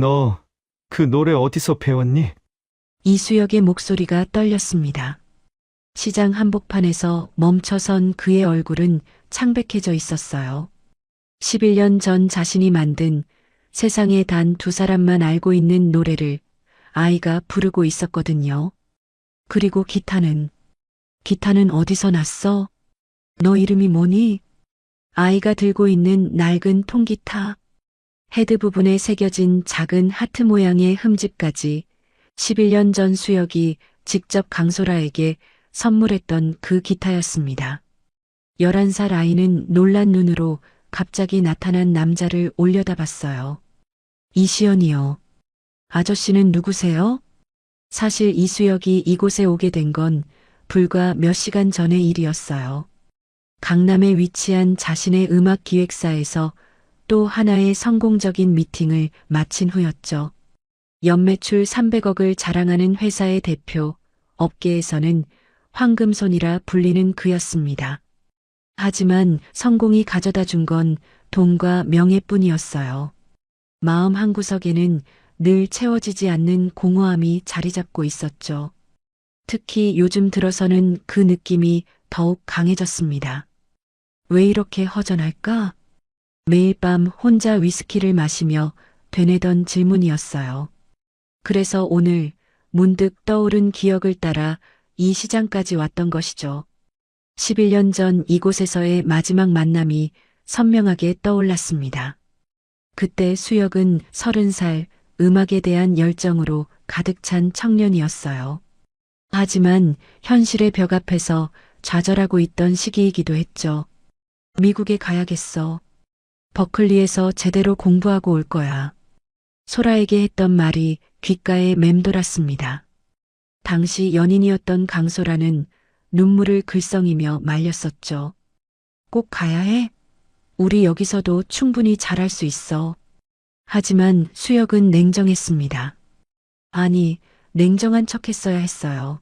너 그 노래 어디서 배웠니? 이수역의 목소리가 떨렸습니다. 시장 한복판에서 멈춰선 그의 얼굴은 창백해져 있었어요. 11년 전 자신이 만든 세상에 단 두 사람만 알고 있는 노래를 아이가 부르고 있었거든요. 그리고 기타는 어디서 났어? 너 이름이 뭐니? 아이가 들고 있는 낡은 통기타. 헤드 부분에 새겨진 작은 하트 모양의 흠집까지 11년 전 수혁이 직접 강소라에게 선물했던 그 기타였습니다. 11살 아이는 놀란 눈으로 갑자기 나타난 남자를 올려다봤어요. 이시연이요. 아저씨는 누구세요? 사실 이수혁이 이곳에 오게 된 건 불과 몇 시간 전의 일이었어요. 강남에 위치한 자신의 음악 기획사에서 또 하나의 성공적인 미팅을 마친 후였죠. 연매출 300억을 자랑하는 회사의 대표, 업계에서는 황금손이라 불리는 그였습니다. 하지만 성공이 가져다 준 건 돈과 명예뿐이었어요. 마음 한구석에는 늘 채워지지 않는 공허함이 자리 잡고 있었죠. 특히 요즘 들어서는 그 느낌이 더욱 강해졌습니다. 왜 이렇게 허전할까? 매일 밤 혼자 위스키를 마시며 되뇌던 질문이었어요. 그래서 오늘 문득 떠오른 기억을 따라 이 시장까지 왔던 것이죠. 11년 전 이곳에서의 마지막 만남이 선명하게 떠올랐습니다. 그때 수혁은 30살, 음악에 대한 열정으로 가득 찬 청년이었어요. 하지만 현실의 벽 앞에서 좌절하고 있던 시기이기도 했죠. 미국에 가야겠어. 버클리에서 제대로 공부하고 올 거야. 소라에게 했던 말이 귓가에 맴돌았습니다. 당시 연인이었던 강소라는 눈물을 글썽이며 말렸었죠. 꼭 가야 해? 우리 여기서도 충분히 잘할 수 있어. 하지만 수혁은 냉정했습니다. 아니, 냉정한 척했어야 했어요.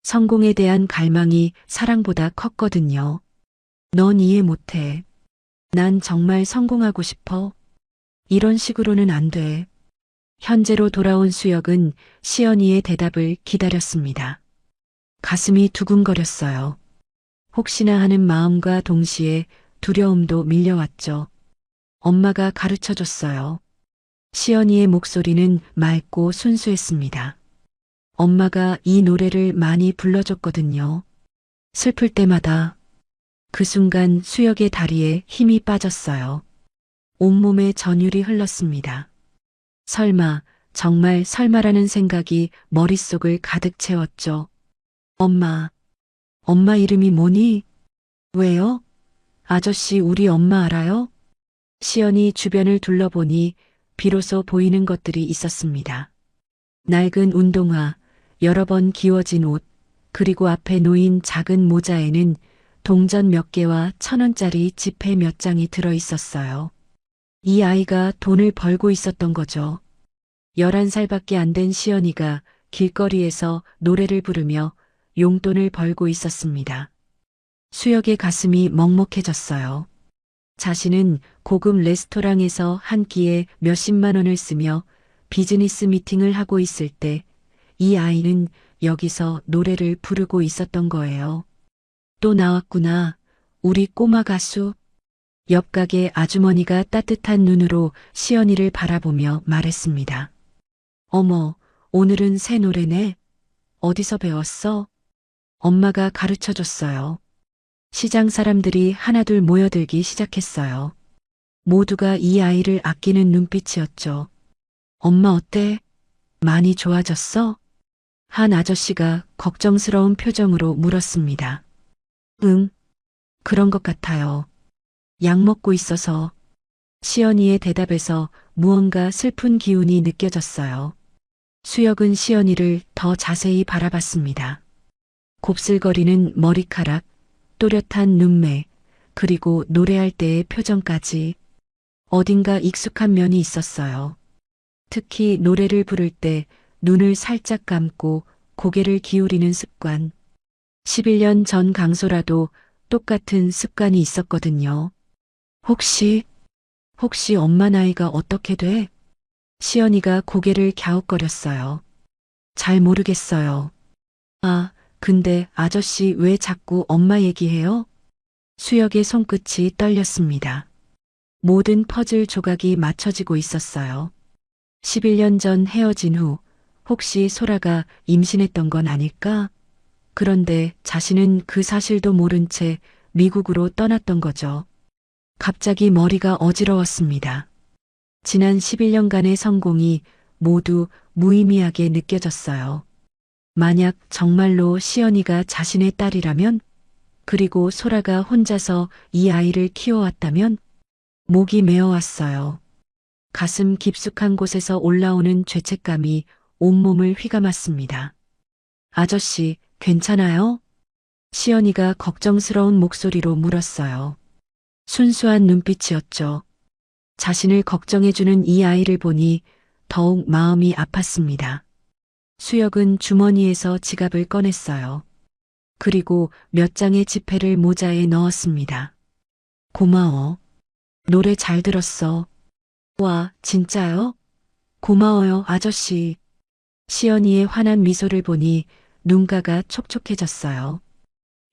성공에 대한 갈망이 사랑보다 컸거든요. 넌 이해 못해. 난 정말 성공하고 싶어. 이런 식으로는 안 돼. 현재로 돌아온 수혁은 시연이의 대답을 기다렸습니다. 가슴이 두근거렸어요. 혹시나 하는 마음과 동시에 두려움도 밀려왔죠. 엄마가 가르쳐줬어요. 시연이의 목소리는 맑고 순수했습니다. 엄마가 이 노래를 많이 불러줬거든요. 슬플 때마다. 그 순간 수혁의 다리에 힘이 빠졌어요. 온몸에 전율이 흘렀습니다. 설마, 정말 설마라는 생각이 머릿속을 가득 채웠죠. 엄마 이름이 뭐니? 왜요? 아저씨 우리 엄마 알아요? 시연이 주변을 둘러보니 비로소 보이는 것들이 있었습니다. 낡은 운동화, 여러 번 기워진 옷, 그리고 앞에 놓인 작은 모자에는 동전 몇 개와 1,000원짜리 지폐 몇 장이 들어 있었어요. 이 아이가 돈을 벌고 있었던 거죠. 11살밖에 안 된 시연이가 길거리에서 노래를 부르며 용돈을 벌고 있었습니다. 수혁의 가슴이 먹먹해졌어요. 자신은 고급 레스토랑에서 한 끼에 몇십만 원을 쓰며 비즈니스 미팅을 하고 있을 때 이 아이는 여기서 노래를 부르고 있었던 거예요. 또 나왔구나. 우리 꼬마 가수. 옆 가게 아주머니가 따뜻한 눈으로 시연이를 바라보며 말했습니다. 어머, 오늘은 새 노래네. 어디서 배웠어? 엄마가 가르쳐줬어요. 시장 사람들이 하나둘 모여들기 시작했어요. 모두가 이 아이를 아끼는 눈빛이었죠. 엄마 어때? 많이 좋아졌어? 한 아저씨가 걱정스러운 표정으로 물었습니다. 응, 그런 것 같아요. 약 먹고 있어서. 시연이의 대답에서 무언가 슬픈 기운이 느껴졌어요. 수혁은 시연이를 더 자세히 바라봤습니다. 곱슬거리는 머리카락, 또렷한 눈매, 그리고 노래할 때의 표정까지 어딘가 익숙한 면이 있었어요. 특히 노래를 부를 때 눈을 살짝 감고 고개를 기울이는 습관. 11년 전 강소라도 똑같은 습관이 있었거든요. 혹시 엄마 나이가 어떻게 돼? 시연이가 고개를 갸웃거렸어요. 잘 모르겠어요. 아, 근데 아저씨 왜 자꾸 엄마 얘기해요? 수혁의 손끝이 떨렸습니다. 모든 퍼즐 조각이 맞춰지고 있었어요. 11년 전 헤어진 후 혹시 소라가 임신했던 건 아닐까? 그런데 자신은 그 사실도 모른 채 미국으로 떠났던 거죠. 갑자기 머리가 어지러웠습니다. 지난 11년간의 성공이 모두 무의미하게 느껴졌어요. 만약 정말로 시연이가 자신의 딸이라면, 그리고 소라가 혼자서 이 아이를 키워왔다면, 목이 메어왔어요. 가슴 깊숙한 곳에서 올라오는 죄책감이 온몸을 휘감았습니다. 아저씨, 괜찮아요? 시연이가 걱정스러운 목소리로 물었어요. 순수한 눈빛이었죠. 자신을 걱정해주는 이 아이를 보니 더욱 마음이 아팠습니다. 수혁은 주머니에서 지갑을 꺼냈어요. 그리고 몇 장의 지폐를 모자에 넣었습니다. 고마워. 노래 잘 들었어. 와, 진짜요? 고마워요, 아저씨. 시연이의 환한 미소를 보니 눈가가 촉촉해졌어요.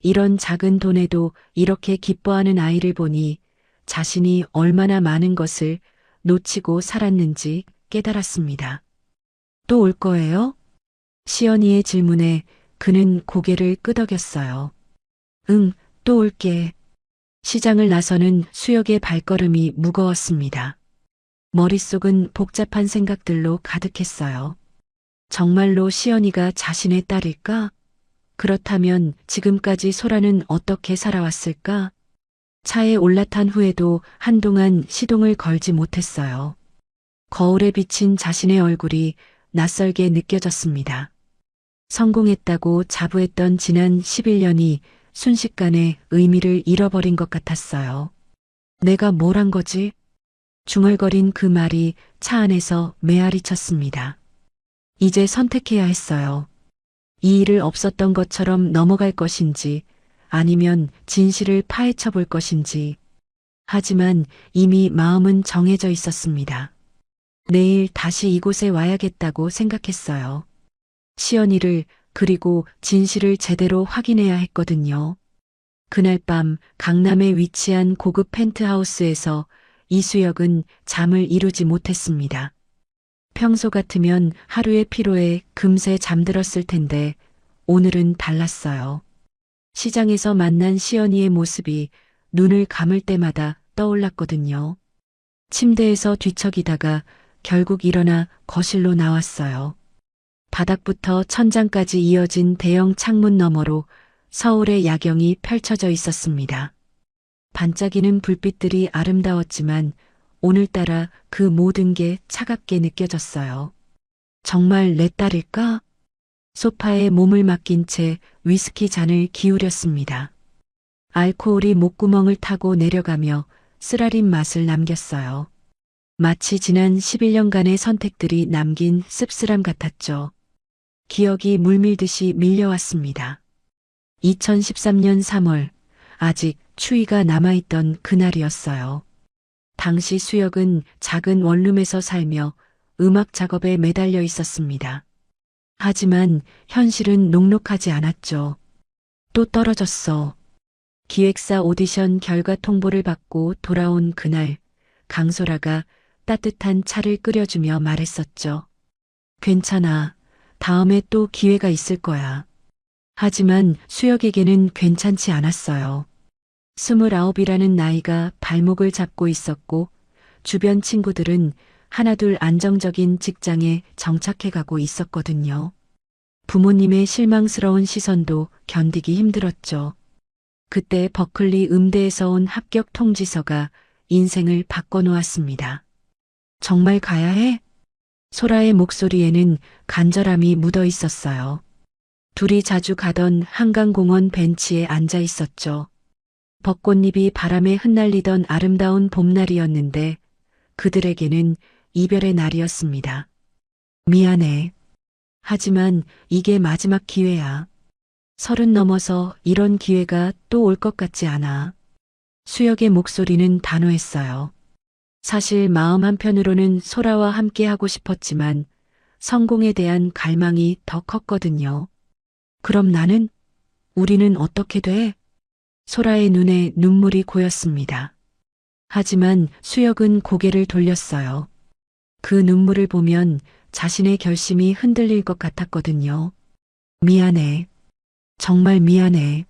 이런 작은 돈에도 이렇게 기뻐하는 아이를 보니 자신이 얼마나 많은 것을 놓치고 살았는지 깨달았습니다. 또 올 거예요? 시연이의 질문에 그는 고개를 끄덕였어요. 응, 또 올게. 시장을 나서는 수혁의 발걸음이 무거웠습니다. 머릿속은 복잡한 생각들로 가득했어요. 정말로 시연이가 자신의 딸일까? 그렇다면 지금까지 소라는 어떻게 살아왔을까? 차에 올라탄 후에도 한동안 시동을 걸지 못했어요. 거울에 비친 자신의 얼굴이 낯설게 느껴졌습니다. 성공했다고 자부했던 지난 11년이 순식간에 의미를 잃어버린 것 같았어요. 내가 뭘 한 거지? 중얼거린 그 말이 차 안에서 메아리 쳤습니다. 이제 선택해야 했어요. 이 일을 없었던 것처럼 넘어갈 것인지 아니면 진실을 파헤쳐 볼 것인지. 하지만 이미 마음은 정해져 있었습니다. 내일 다시 이곳에 와야겠다고 생각했어요. 시연이를 그리고 진실을 제대로 확인해야 했거든요. 그날 밤 강남에 위치한 고급 펜트하우스에서 이수혁은 잠을 이루지 못했습니다. 평소 같으면 하루의 피로에 금세 잠들었을 텐데 오늘은 달랐어요. 시장에서 만난 시연이의 모습이 눈을 감을 때마다 떠올랐거든요. 침대에서 뒤척이다가 결국 일어나 거실로 나왔어요. 바닥부터 천장까지 이어진 대형 창문 너머로 서울의 야경이 펼쳐져 있었습니다. 반짝이는 불빛들이 아름다웠지만 오늘따라 그 모든 게 차갑게 느껴졌어요. 정말 내 딸일까? 소파에 몸을 맡긴 채 위스키 잔을 기울였습니다. 알코올이 목구멍을 타고 내려가며 쓰라린 맛을 남겼어요. 마치 지난 11년간의 선택들이 남긴 씁쓸함 같았죠. 기억이 물밀듯이 밀려왔습니다. 2013년 3월, 아직 추위가 남아있던 그날이었어요. 당시 수혁은 작은 원룸에서 살며 음악 작업에 매달려 있었습니다. 하지만 현실은 녹록하지 않았죠. 또 떨어졌어. 기획사 오디션 결과 통보를 받고 돌아온 그날, 강소라가 따뜻한 차를 끓여주며 말했었죠. 괜찮아. 다음에 또 기회가 있을 거야. 하지만 수혁에게는 괜찮지 않았어요. 29이라는 나이가 발목을 잡고 있었고 주변 친구들은 하나둘 안정적인 직장에 정착해가고 있었거든요. 부모님의 실망스러운 시선도 견디기 힘들었죠. 그때 버클리 음대에서 온 합격 통지서가 인생을 바꿔놓았습니다. 정말 가야 해? 소라의 목소리에는 간절함이 묻어 있었어요. 둘이 자주 가던 한강공원 벤치에 앉아 있었죠. 벚꽃잎이 바람에 흩날리던 아름다운 봄날이었는데 그들에게는 이별의 날이었습니다. 미안해. 하지만 이게 마지막 기회야. 30 넘어서 이런 기회가 또 올 것 같지 않아. 수혁의 목소리는 단호했어요. 사실 마음 한편으로는 소라와 함께 하고 싶었지만 성공에 대한 갈망이 더 컸거든요. 그럼 나는? 우리는 어떻게 돼? 소라의 눈에 눈물이 고였습니다. 하지만 수혁은 고개를 돌렸어요. 그 눈물을 보면 자신의 결심이 흔들릴 것 같았거든요. 미안해. 정말 미안해.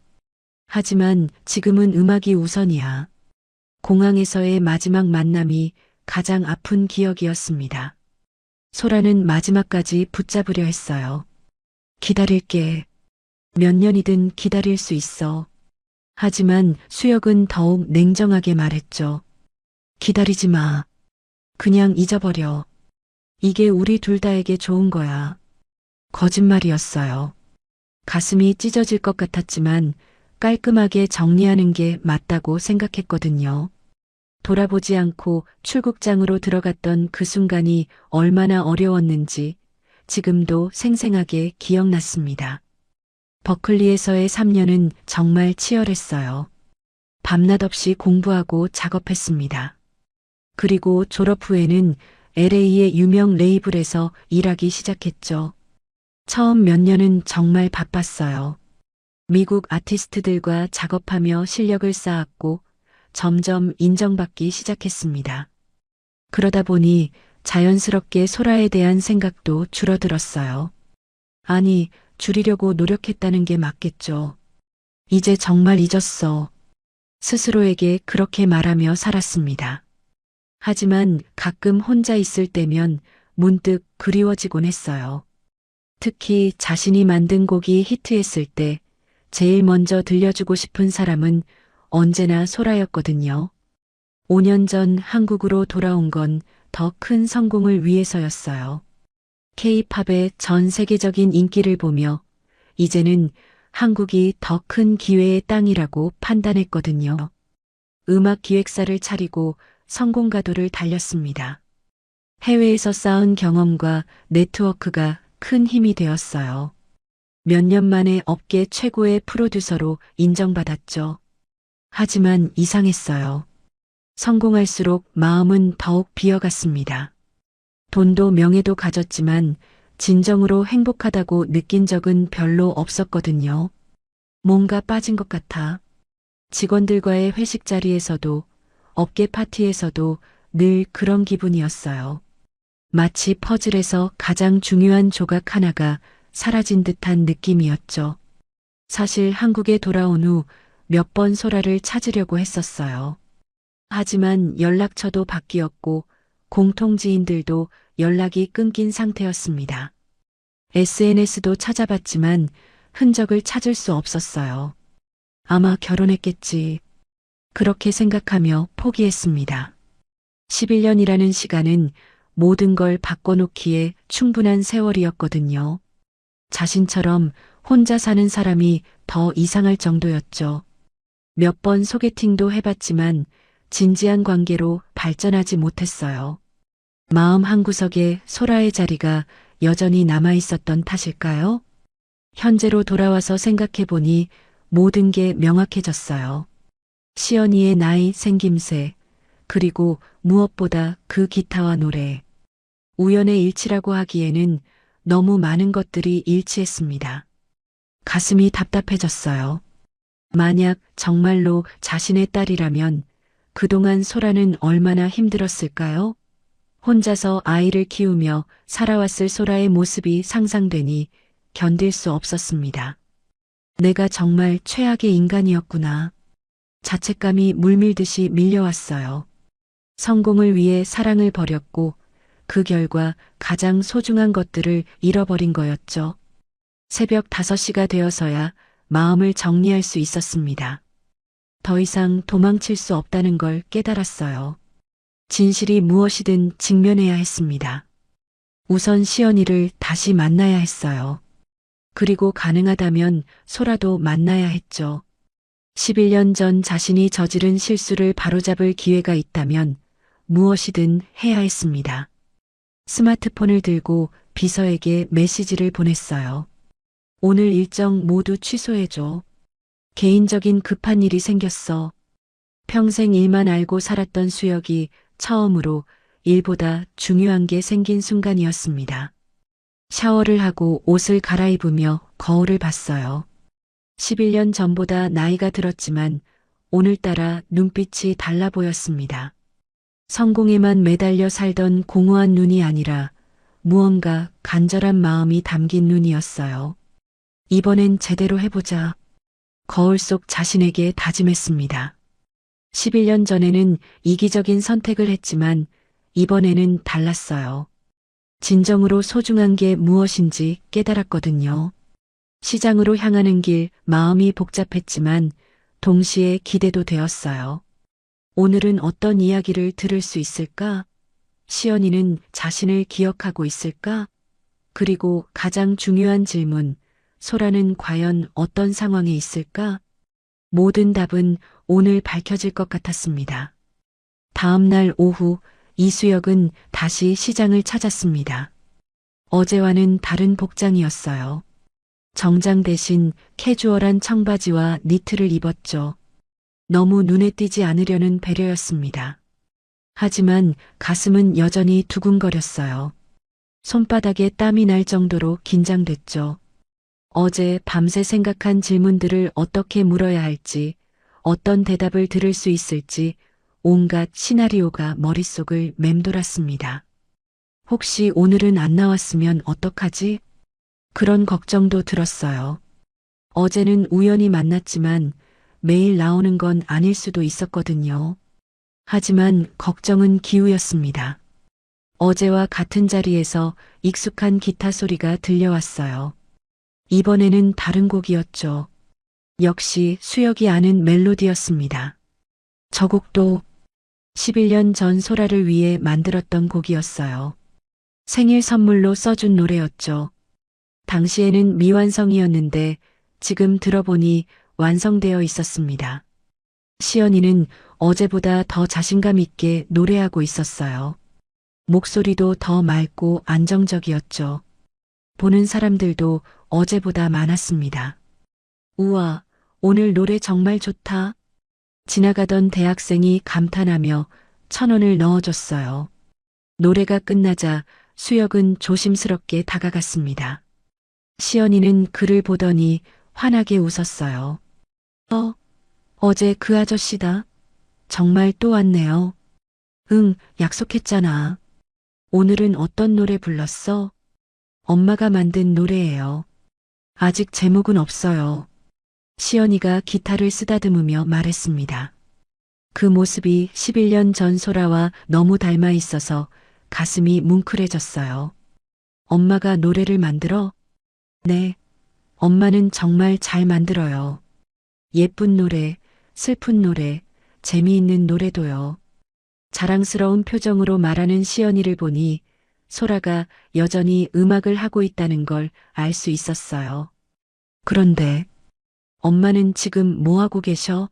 하지만 지금은 음악이 우선이야. 공항에서의 마지막 만남이 가장 아픈 기억이었습니다. 소라는 마지막까지 붙잡으려 했어요. 기다릴게. 몇 년이든 기다릴 수 있어. 하지만 수혁은 더욱 냉정하게 말했죠. 기다리지 마. 그냥 잊어버려. 이게 우리 둘 다에게 좋은 거야. 거짓말이었어요. 가슴이 찢어질 것 같았지만 깔끔하게 정리하는 게 맞다고 생각했거든요. 돌아보지 않고 출국장으로 들어갔던 그 순간이 얼마나 어려웠는지 지금도 생생하게 기억났습니다. 버클리에서의 3년은 정말 치열했어요. 밤낮 없이 공부하고 작업했습니다. 그리고 졸업 후에는 LA의 유명 레이블에서 일하기 시작했죠. 처음 몇 년은 정말 바빴어요. 미국 아티스트들과 작업하며 실력을 쌓았고 점점 인정받기 시작했습니다. 그러다 보니 자연스럽게 소라에 대한 생각도 줄어들었어요. 아니, 줄이려고 노력했다는 게 맞겠죠. 이제 정말 잊었어. 스스로에게 그렇게 말하며 살았습니다. 하지만 가끔 혼자 있을 때면 문득 그리워지곤 했어요. 특히 자신이 만든 곡이 히트했을 때 제일 먼저 들려주고 싶은 사람은 언제나 소라였거든요. 5년 전 한국으로 돌아온 건 더 큰 성공을 위해서였어요. K-팝의 전 세계적인 인기를 보며 이제는 한국이 더 큰 기회의 땅이라고 판단했거든요. 음악 기획사를 차리고 성공가도를 달렸습니다. 해외에서 쌓은 경험과 네트워크가 큰 힘이 되었어요. 몇 년 만에 업계 최고의 프로듀서로 인정받았죠. 하지만 이상했어요. 성공할수록 마음은 더욱 비어갔습니다. 돈도 명예도 가졌지만 진정으로 행복하다고 느낀 적은 별로 없었거든요. 뭔가 빠진 것 같아. 직원들과의 회식 자리에서도 업계 파티에서도 늘 그런 기분이었어요. 마치 퍼즐에서 가장 중요한 조각 하나가 사라진 듯한 느낌이었죠. 사실 한국에 돌아온 후 몇 번 소라를 찾으려고 했었어요. 하지만 연락처도 바뀌었고 공통지인들도 연락이 끊긴 상태였습니다. SNS도 찾아봤지만 흔적을 찾을 수 없었어요. 아마 결혼했겠지. 그렇게 생각하며 포기했습니다. 11년이라는 시간은 모든 걸 바꿔놓기에 충분한 세월이었거든요. 자신처럼 혼자 사는 사람이 더 이상할 정도였죠. 몇 번 소개팅도 해봤지만 진지한 관계로 발전하지 못했어요. 마음 한구석에 소라의 자리가 여전히 남아있었던 탓일까요? 현재로 돌아와서 생각해보니 모든 게 명확해졌어요. 시연이의 나이, 생김새, 그리고 무엇보다 그 기타와 노래. 우연의 일치라고 하기에는 너무 많은 것들이 일치했습니다. 가슴이 답답해졌어요. 만약 정말로 자신의 딸이라면 그동안 소라는 얼마나 힘들었을까요? 혼자서 아이를 키우며 살아왔을 소라의 모습이 상상되니 견딜 수 없었습니다. 내가 정말 최악의 인간이었구나. 자책감이 물밀듯이 밀려왔어요. 성공을 위해 사랑을 버렸고 그 결과 가장 소중한 것들을 잃어버린 거였죠. 새벽 5시가 되어서야 마음을 정리할 수 있었습니다. 더 이상 도망칠 수 없다는 걸 깨달았어요. 진실이 무엇이든 직면해야 했습니다. 우선 시연이를 다시 만나야 했어요. 그리고 가능하다면 소라도 만나야 했죠. 11년 전 자신이 저지른 실수를 바로잡을 기회가 있다면 무엇이든 해야 했습니다. 스마트폰을 들고 비서에게 메시지를 보냈어요. 오늘 일정 모두 취소해줘. 개인적인 급한 일이 생겼어. 평생 일만 알고 살았던 수혁이 처음으로 일보다 중요한 게 생긴 순간이었습니다. 샤워를 하고 옷을 갈아입으며 거울을 봤어요. 11년 전보다 나이가 들었지만 오늘따라 눈빛이 달라 보였습니다. 성공에만 매달려 살던 공허한 눈이 아니라 무언가 간절한 마음이 담긴 눈이었어요. 이번엔 제대로 해보자. 거울 속 자신에게 다짐했습니다. 11년 전에는 이기적인 선택을 했지만 이번에는 달랐어요. 진정으로 소중한 게 무엇인지 깨달았거든요. 시장으로 향하는 길 마음이 복잡했지만 동시에 기대도 되었어요. 오늘은 어떤 이야기를 들을 수 있을까? 시연이는 자신을 기억하고 있을까? 그리고 가장 중요한 질문, 소라는 과연 어떤 상황에 있을까? 모든 답은 오늘 밝혀질 것 같았습니다. 다음 날 오후 이수혁은 다시 시장을 찾았습니다. 어제와는 다른 복장이었어요. 정장 대신 캐주얼한 청바지와 니트를 입었죠. 너무 눈에 띄지 않으려는 배려였습니다. 하지만 가슴은 여전히 두근거렸어요. 손바닥에 땀이 날 정도로 긴장됐죠. 어제 밤새 생각한 질문들을 어떻게 물어야 할지, 어떤 대답을 들을 수 있을지 온갖 시나리오가 머릿속을 맴돌았습니다. 혹시 오늘은 안 나왔으면 어떡하지? 그런 걱정도 들었어요. 어제는 우연히 만났지만 매일 나오는 건 아닐 수도 있었거든요. 하지만 걱정은 기우였습니다. 어제와 같은 자리에서 익숙한 기타 소리가 들려왔어요. 이번에는 다른 곡이었죠. 역시 수혁이 아는 멜로디였습니다. 저 곡도 11년 전 소라를 위해 만들었던 곡이었어요. 생일 선물로 써준 노래였죠. 당시에는 미완성이었는데 지금 들어보니 완성되어 있었습니다. 시연이는 어제보다 더 자신감 있게 노래하고 있었어요. 목소리도 더 맑고 안정적이었죠. 보는 사람들도 어제보다 많았습니다. 우와, 오늘 노래 정말 좋다. 지나가던 대학생이 감탄하며 1,000원을 넣어줬어요. 노래가 끝나자 수혁은 조심스럽게 다가갔습니다. 시연이는 그를 보더니 환하게 웃었어요. 어제 그 아저씨다. 정말 또 왔네요. 응, 약속했잖아. 오늘은 어떤 노래 불렀어? 엄마가 만든 노래예요. 아직 제목은 없어요. 시연이가 기타를 쓰다듬으며 말했습니다. 그 모습이 11년 전 소라와 너무 닮아 있어서 가슴이 뭉클해졌어요. 엄마가 노래를 만들어? 네. 엄마는 정말 잘 만들어요. 예쁜 노래, 슬픈 노래, 재미있는 노래도요. 자랑스러운 표정으로 말하는 시연이를 보니 소라가 여전히 음악을 하고 있다는 걸 알 수 있었어요. 그런데 엄마는 지금 뭐 하고 계셔?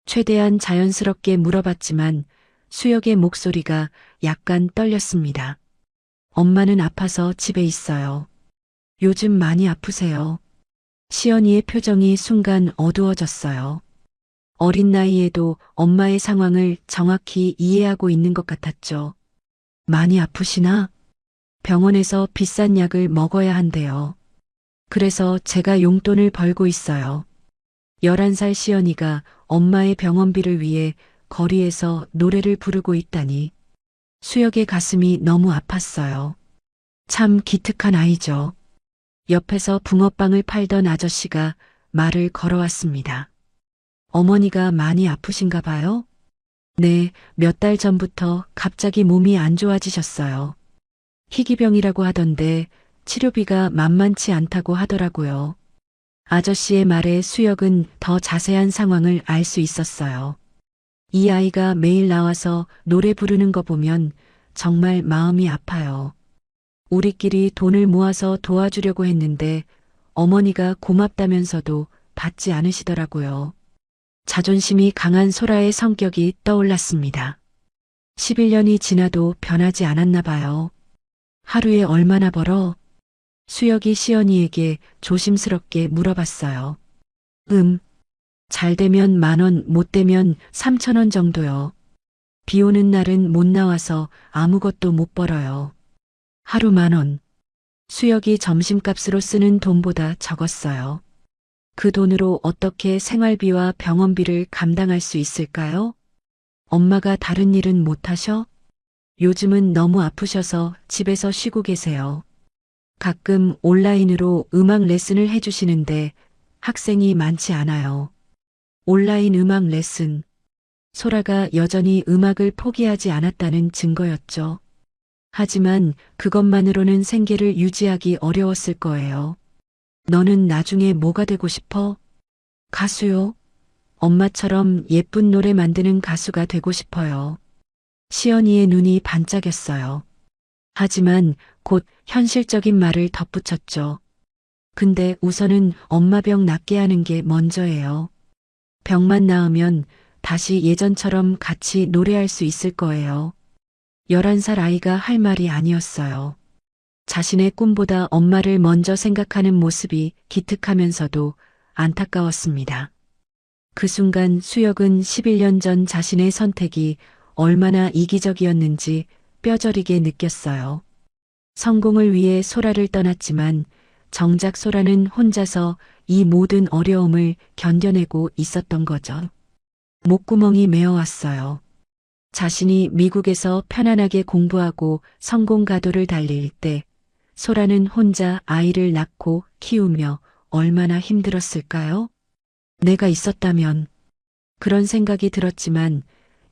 최대한 자연스럽게 물어봤지만 수혁의 목소리가 약간 떨렸습니다. 엄마는 아파서 집에 있어요. 요즘 많이 아프세요. 시연이의 표정이 순간 어두워졌어요. 어린 나이에도 엄마의 상황을 정확히 이해하고 있는 것 같았죠. 많이 아프시나? 병원에서 비싼 약을 먹어야 한대요. 그래서 제가 용돈을 벌고 있어요. 11살 시연이가 엄마의 병원비를 위해 거리에서 노래를 부르고 있다니. 수혁의 가슴이 너무 아팠어요. 참 기특한 아이죠. 옆에서 붕어빵을 팔던 아저씨가 말을 걸어왔습니다. 어머니가 많이 아프신가 봐요? 네, 몇 달 전부터 갑자기 몸이 안 좋아지셨어요. 희귀병이라고 하던데 치료비가 만만치 않다고 하더라고요. 아저씨의 말에 수혁은 더 자세한 상황을 알 수 있었어요. 이 아이가 매일 나와서 노래 부르는 거 보면 정말 마음이 아파요. 우리끼리 돈을 모아서 도와주려고 했는데 어머니가 고맙다면서도 받지 않으시더라고요. 자존심이 강한 소라의 성격이 떠올랐습니다. 11년이 지나도 변하지 않았나 봐요. 하루에 얼마나 벌어? 수혁이 시연이에게 조심스럽게 물어봤어요. 잘 되면 10,000원, 못 되면 3,000원 정도요. 비 오는 날은 못 나와서 아무것도 못 벌어요. 하루 10,000원. 수혁이 점심값으로 쓰는 돈보다 적었어요. 그 돈으로 어떻게 생활비와 병원비를 감당할 수 있을까요? 엄마가 다른 일은 못 하셔? 요즘은 너무 아프셔서 집에서 쉬고 계세요. 가끔 온라인으로 음악 레슨을 해주시는데 학생이 많지 않아요. 온라인 음악 레슨. 소라가 여전히 음악을 포기하지 않았다는 증거였죠. 하지만 그것만으로는 생계를 유지하기 어려웠을 거예요. 너는 나중에 뭐가 되고 싶어? 가수요. 엄마처럼 예쁜 노래 만드는 가수가 되고 싶어요. 시연이의 눈이 반짝였어요. 하지만 곧 현실적인 말을 덧붙였죠. 근데 우선은 엄마 병 낫게 하는 게 먼저예요. 병만 나으면 다시 예전처럼 같이 노래할 수 있을 거예요. 11살 아이가 할 말이 아니었어요. 자신의 꿈보다 엄마를 먼저 생각하는 모습이 기특하면서도 안타까웠습니다. 그 순간 수혁은 11년 전 자신의 선택이 얼마나 이기적이었는지 뼈저리게 느꼈어요. 성공을 위해 소라를 떠났지만 정작 소라는 혼자서 이 모든 어려움을 견뎌내고 있었던 거죠. 목구멍이 메어왔어요. 자신이 미국에서 편안하게 공부하고 성공 가도를 달릴 때 소라는 혼자 아이를 낳고 키우며 얼마나 힘들었을까요? 내가 있었다면 그런 생각이 들었지만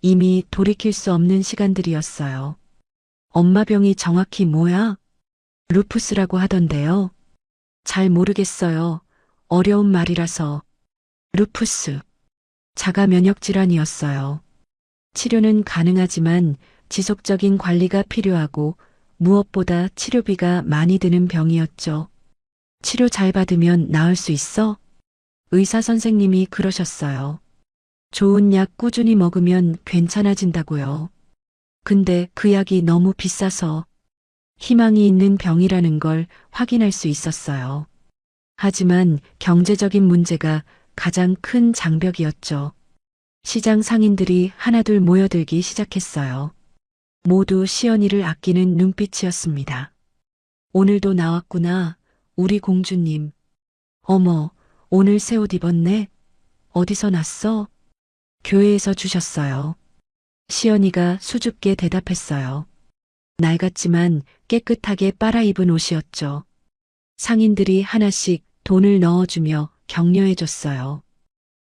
이미 돌이킬 수 없는 시간들이었어요. 엄마 병이 정확히 뭐야? 루푸스라고 하던데요. 잘 모르겠어요. 어려운 말이라서. 루푸스. 자가 면역 질환이었어요. 치료는 가능하지만 지속적인 관리가 필요하고 무엇보다 치료비가 많이 드는 병이었죠. 치료 잘 받으면 나을 수 있어? 의사 선생님이 그러셨어요. 좋은 약 꾸준히 먹으면 괜찮아진다고요. 근데 그 약이 너무 비싸서 희망이 있는 병이라는 걸 확인할 수 있었어요. 하지만 경제적인 문제가 가장 큰 장벽이었죠. 시장 상인들이 하나둘 모여들기 시작했어요. 모두 시연이를 아끼는 눈빛이었습니다. 오늘도 나왔구나, 우리 공주님. 어머, 오늘 새 옷 입었네? 어디서 났어? 교회에서 주셨어요. 시연이가 수줍게 대답했어요. 낡았지만 깨끗하게 빨아입은 옷이었죠. 상인들이 하나씩 돈을 넣어주며 격려해줬어요.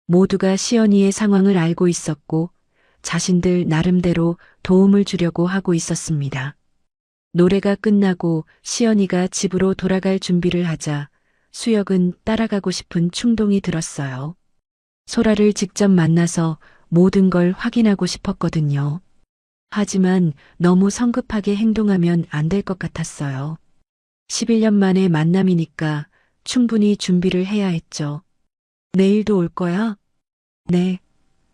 모두가 시연이의 상황을 알고 있었고 자신들 나름대로 도움을 주려고 하고 있었습니다. 노래가 끝나고 시연이가 집으로 돌아갈 준비를 하자 수혁은 따라가고 싶은 충동이 들었어요. 소라를 직접 만나서 모든 걸 확인하고 싶었거든요. 하지만 너무 성급하게 행동하면 안 될 것 같았어요. 11년 만의 만남이니까 충분히 준비를 해야 했죠. 내일도 올 거야? 네.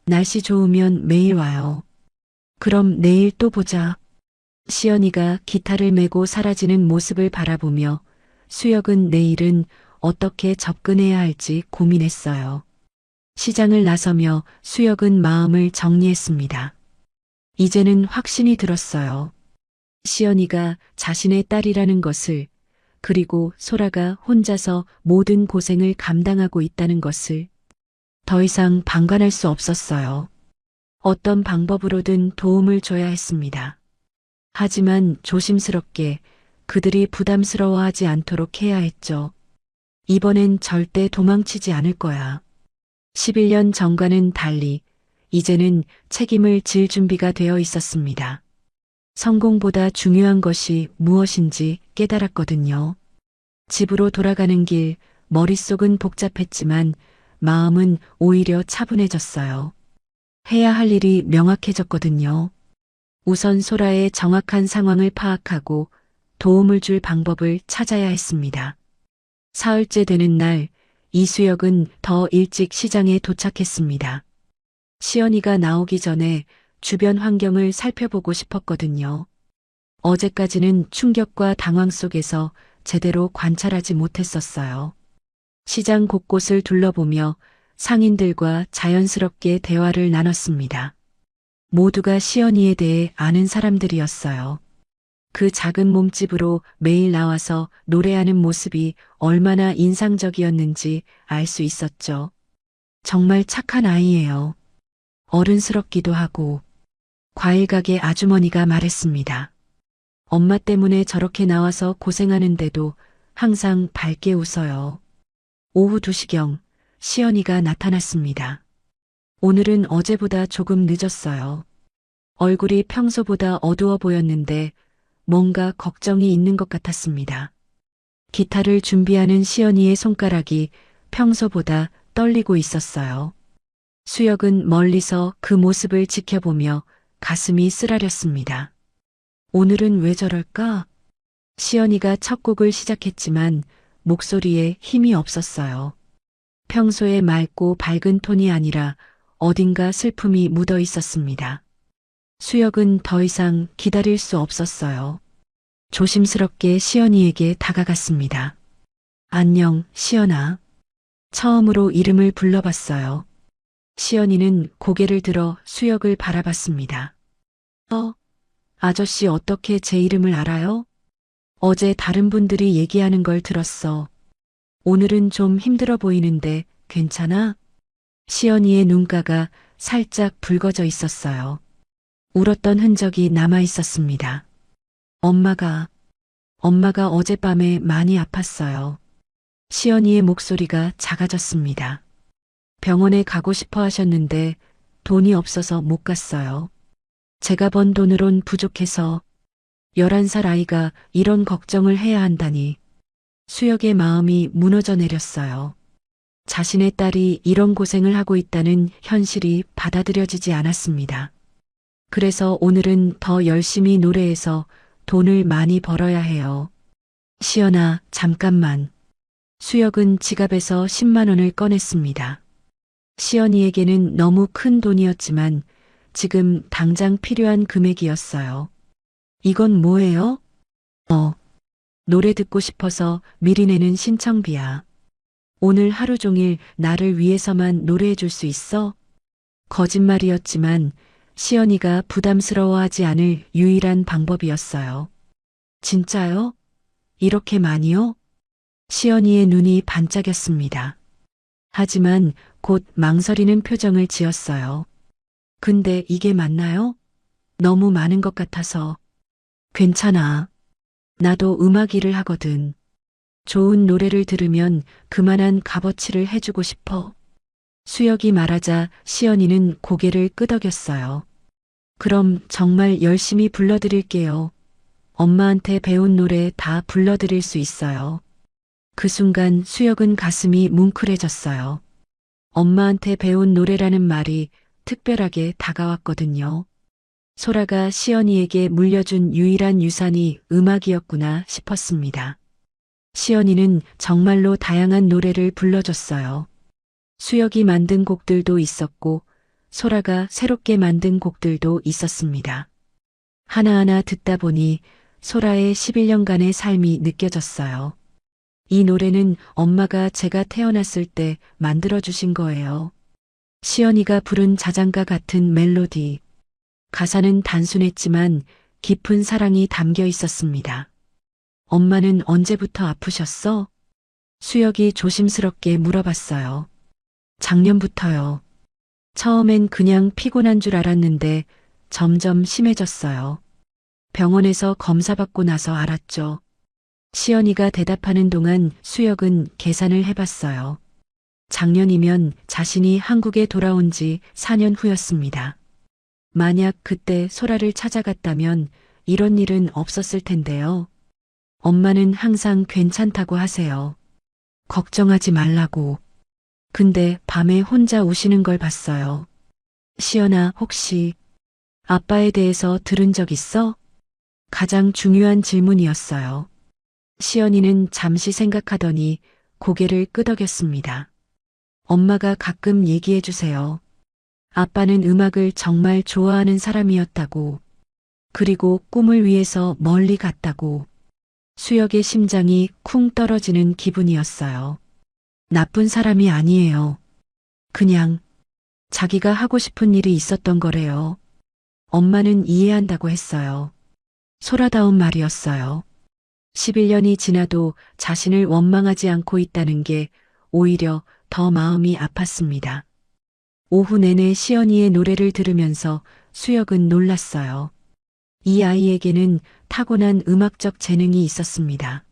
날씨 좋으면 매일 와요. 그럼 내일 또 보자. 시연이가 기타를 메고 사라지는 모습을 바라보며 수혁은 내일은 어떻게 접근해야 할지 고민했어요. 시장을 나서며 수혁은 마음을 정리했습니다. 이제는 확신이 들었어요. 시연이가 자신의 딸이라는 것을, 그리고 소라가 혼자서 모든 고생을 감당하고 있다는 것을 더 이상 방관할 수 없었어요. 어떤 방법으로든 도움을 줘야 했습니다. 하지만 조심스럽게 그들이 부담스러워하지 않도록 해야 했죠. 이번엔 절대 도망치지 않을 거야. 11년 전과는 달리 이제는 책임을 질 준비가 되어 있었습니다. 성공보다 중요한 것이 무엇인지 깨달았거든요. 집으로 돌아가는 길, 머릿속은 복잡했지만 마음은 오히려 차분해졌어요. 해야 할 일이 명확해졌거든요. 우선 소라의 정확한 상황을 파악하고 도움을 줄 방법을 찾아야 했습니다. 사흘째 되는 날, 이수혁은 더 일찍 시장에 도착했습니다. 시연이가 나오기 전에 주변 환경을 살펴보고 싶었거든요. 어제까지는 충격과 당황 속에서 제대로 관찰하지 못했었어요. 시장 곳곳을 둘러보며 상인들과 자연스럽게 대화를 나눴습니다. 모두가 시연이에 대해 아는 사람들이었어요. 그 작은 몸집으로 매일 나와서 노래하는 모습이 얼마나 인상적이었는지 알 수 있었죠. 정말 착한 아이예요. 어른스럽기도 하고. 과일 가게 아주머니가 말했습니다. 엄마 때문에 저렇게 나와서 고생하는데도 항상 밝게 웃어요. 오후 2시경 시연이가 나타났습니다. 오늘은 어제보다 조금 늦었어요. 얼굴이 평소보다 어두워 보였는데 뭔가 걱정이 있는 것 같았습니다. 기타를 준비하는 시연이의 손가락이 평소보다 떨리고 있었어요. 수혁은 멀리서 그 모습을 지켜보며 가슴이 쓰라렸습니다. 오늘은 왜 저럴까? 시연이가 첫 곡을 시작했지만 목소리에 힘이 없었어요. 평소에 맑고 밝은 톤이 아니라 어딘가 슬픔이 묻어 있었습니다. 수혁은 더 이상 기다릴 수 없었어요. 조심스럽게 시연이에게 다가갔습니다. 안녕, 시연아. 처음으로 이름을 불러봤어요. 시연이는 고개를 들어 수혁을 바라봤습니다. 아저씨 어떻게 제 이름을 알아요? 어제 다른 분들이 얘기하는 걸 들었어. 오늘은 좀 힘들어 보이는데 괜찮아? 시연이의 눈가가 살짝 붉어져 있었어요. 울었던 흔적이 남아 있었습니다. 엄마가 어젯밤에 많이 아팠어요. 시연이의 목소리가 작아졌습니다. 병원에 가고 싶어 하셨는데 돈이 없어서 못 갔어요. 제가 번 돈으론 부족해서 11살 아이가 이런 걱정을 해야 한다니. 수혁의 마음이 무너져 내렸어요. 자신의 딸이 이런 고생을 하고 있다는 현실이 받아들여지지 않았습니다. 그래서 오늘은 더 열심히 노래해서 돈을 많이 벌어야 해요. 시연아, 잠깐만. 수혁은 지갑에서 10만 원을 꺼냈습니다. 시연이에게는 너무 큰 돈이었지만 지금 당장 필요한 금액이었어요. 이건 뭐예요? 노래 듣고 싶어서 미리 내는 신청비야. 오늘 하루 종일 나를 위해서만 노래해 줄 수 있어? 거짓말이었지만 시연이가 부담스러워하지 않을 유일한 방법이었어요. 진짜요? 이렇게 많이요? 시연이의 눈이 반짝였습니다. 하지만 곧 망설이는 표정을 지었어요. 근데 이게 맞나요? 너무 많은 것 같아서. 괜찮아. 나도 음악 일을 하거든. 좋은 노래를 들으면 그만한 값어치를 해주고 싶어. 수혁이 말하자 시연이는 고개를 끄덕였어요. 그럼 정말 열심히 불러드릴게요. 엄마한테 배운 노래 다 불러드릴 수 있어요. 그 순간 수혁은 가슴이 뭉클해졌어요. 엄마한테 배운 노래라는 말이 특별하게 다가왔거든요. 소라가 시연이에게 물려준 유일한 유산이 음악이었구나 싶었습니다. 시연이는 정말로 다양한 노래를 불러줬어요. 수혁이 만든 곡들도 있었고 소라가 새롭게 만든 곡들도 있었습니다. 하나하나 듣다 보니 소라의 11년간의 삶이 느껴졌어요. 이 노래는 엄마가 제가 태어났을 때 만들어주신 거예요. 시연이가 부른 자장가 같은 멜로디. 가사는 단순했지만 깊은 사랑이 담겨 있었습니다. 엄마는 언제부터 아프셨어? 수혁이 조심스럽게 물어봤어요. 작년부터요. 처음엔 그냥 피곤한 줄 알았는데 점점 심해졌어요. 병원에서 검사받고 나서 알았죠. 시연이가 대답하는 동안 수혁은 계산을 해봤어요. 작년이면 자신이 한국에 돌아온 지 4년 후였습니다. 만약 그때 소라를 찾아갔다면 이런 일은 없었을 텐데요. 엄마는 항상 괜찮다고 하세요. 걱정하지 말라고. 근데 밤에 혼자 우시는 걸 봤어요. 시연아, 혹시 아빠에 대해서 들은 적 있어? 가장 중요한 질문이었어요. 시연이는 잠시 생각하더니 고개를 끄덕였습니다. 엄마가 가끔 얘기해 주세요. 아빠는 음악을 정말 좋아하는 사람이었다고. 그리고 꿈을 위해서 멀리 갔다고. 수혁의 심장이 쿵 떨어지는 기분이었어요. 나쁜 사람이 아니에요. 그냥 자기가 하고 싶은 일이 있었던 거래요. 엄마는 이해한다고 했어요. 소라다운 말이었어요. 11년이 지나도 자신을 원망하지 않고 있다는 게 오히려 더 마음이 아팠습니다. 오후 내내 시연이의 노래를 들으면서 수혁은 놀랐어요. 이 아이에게는 타고난 음악적 재능이 있었습니다.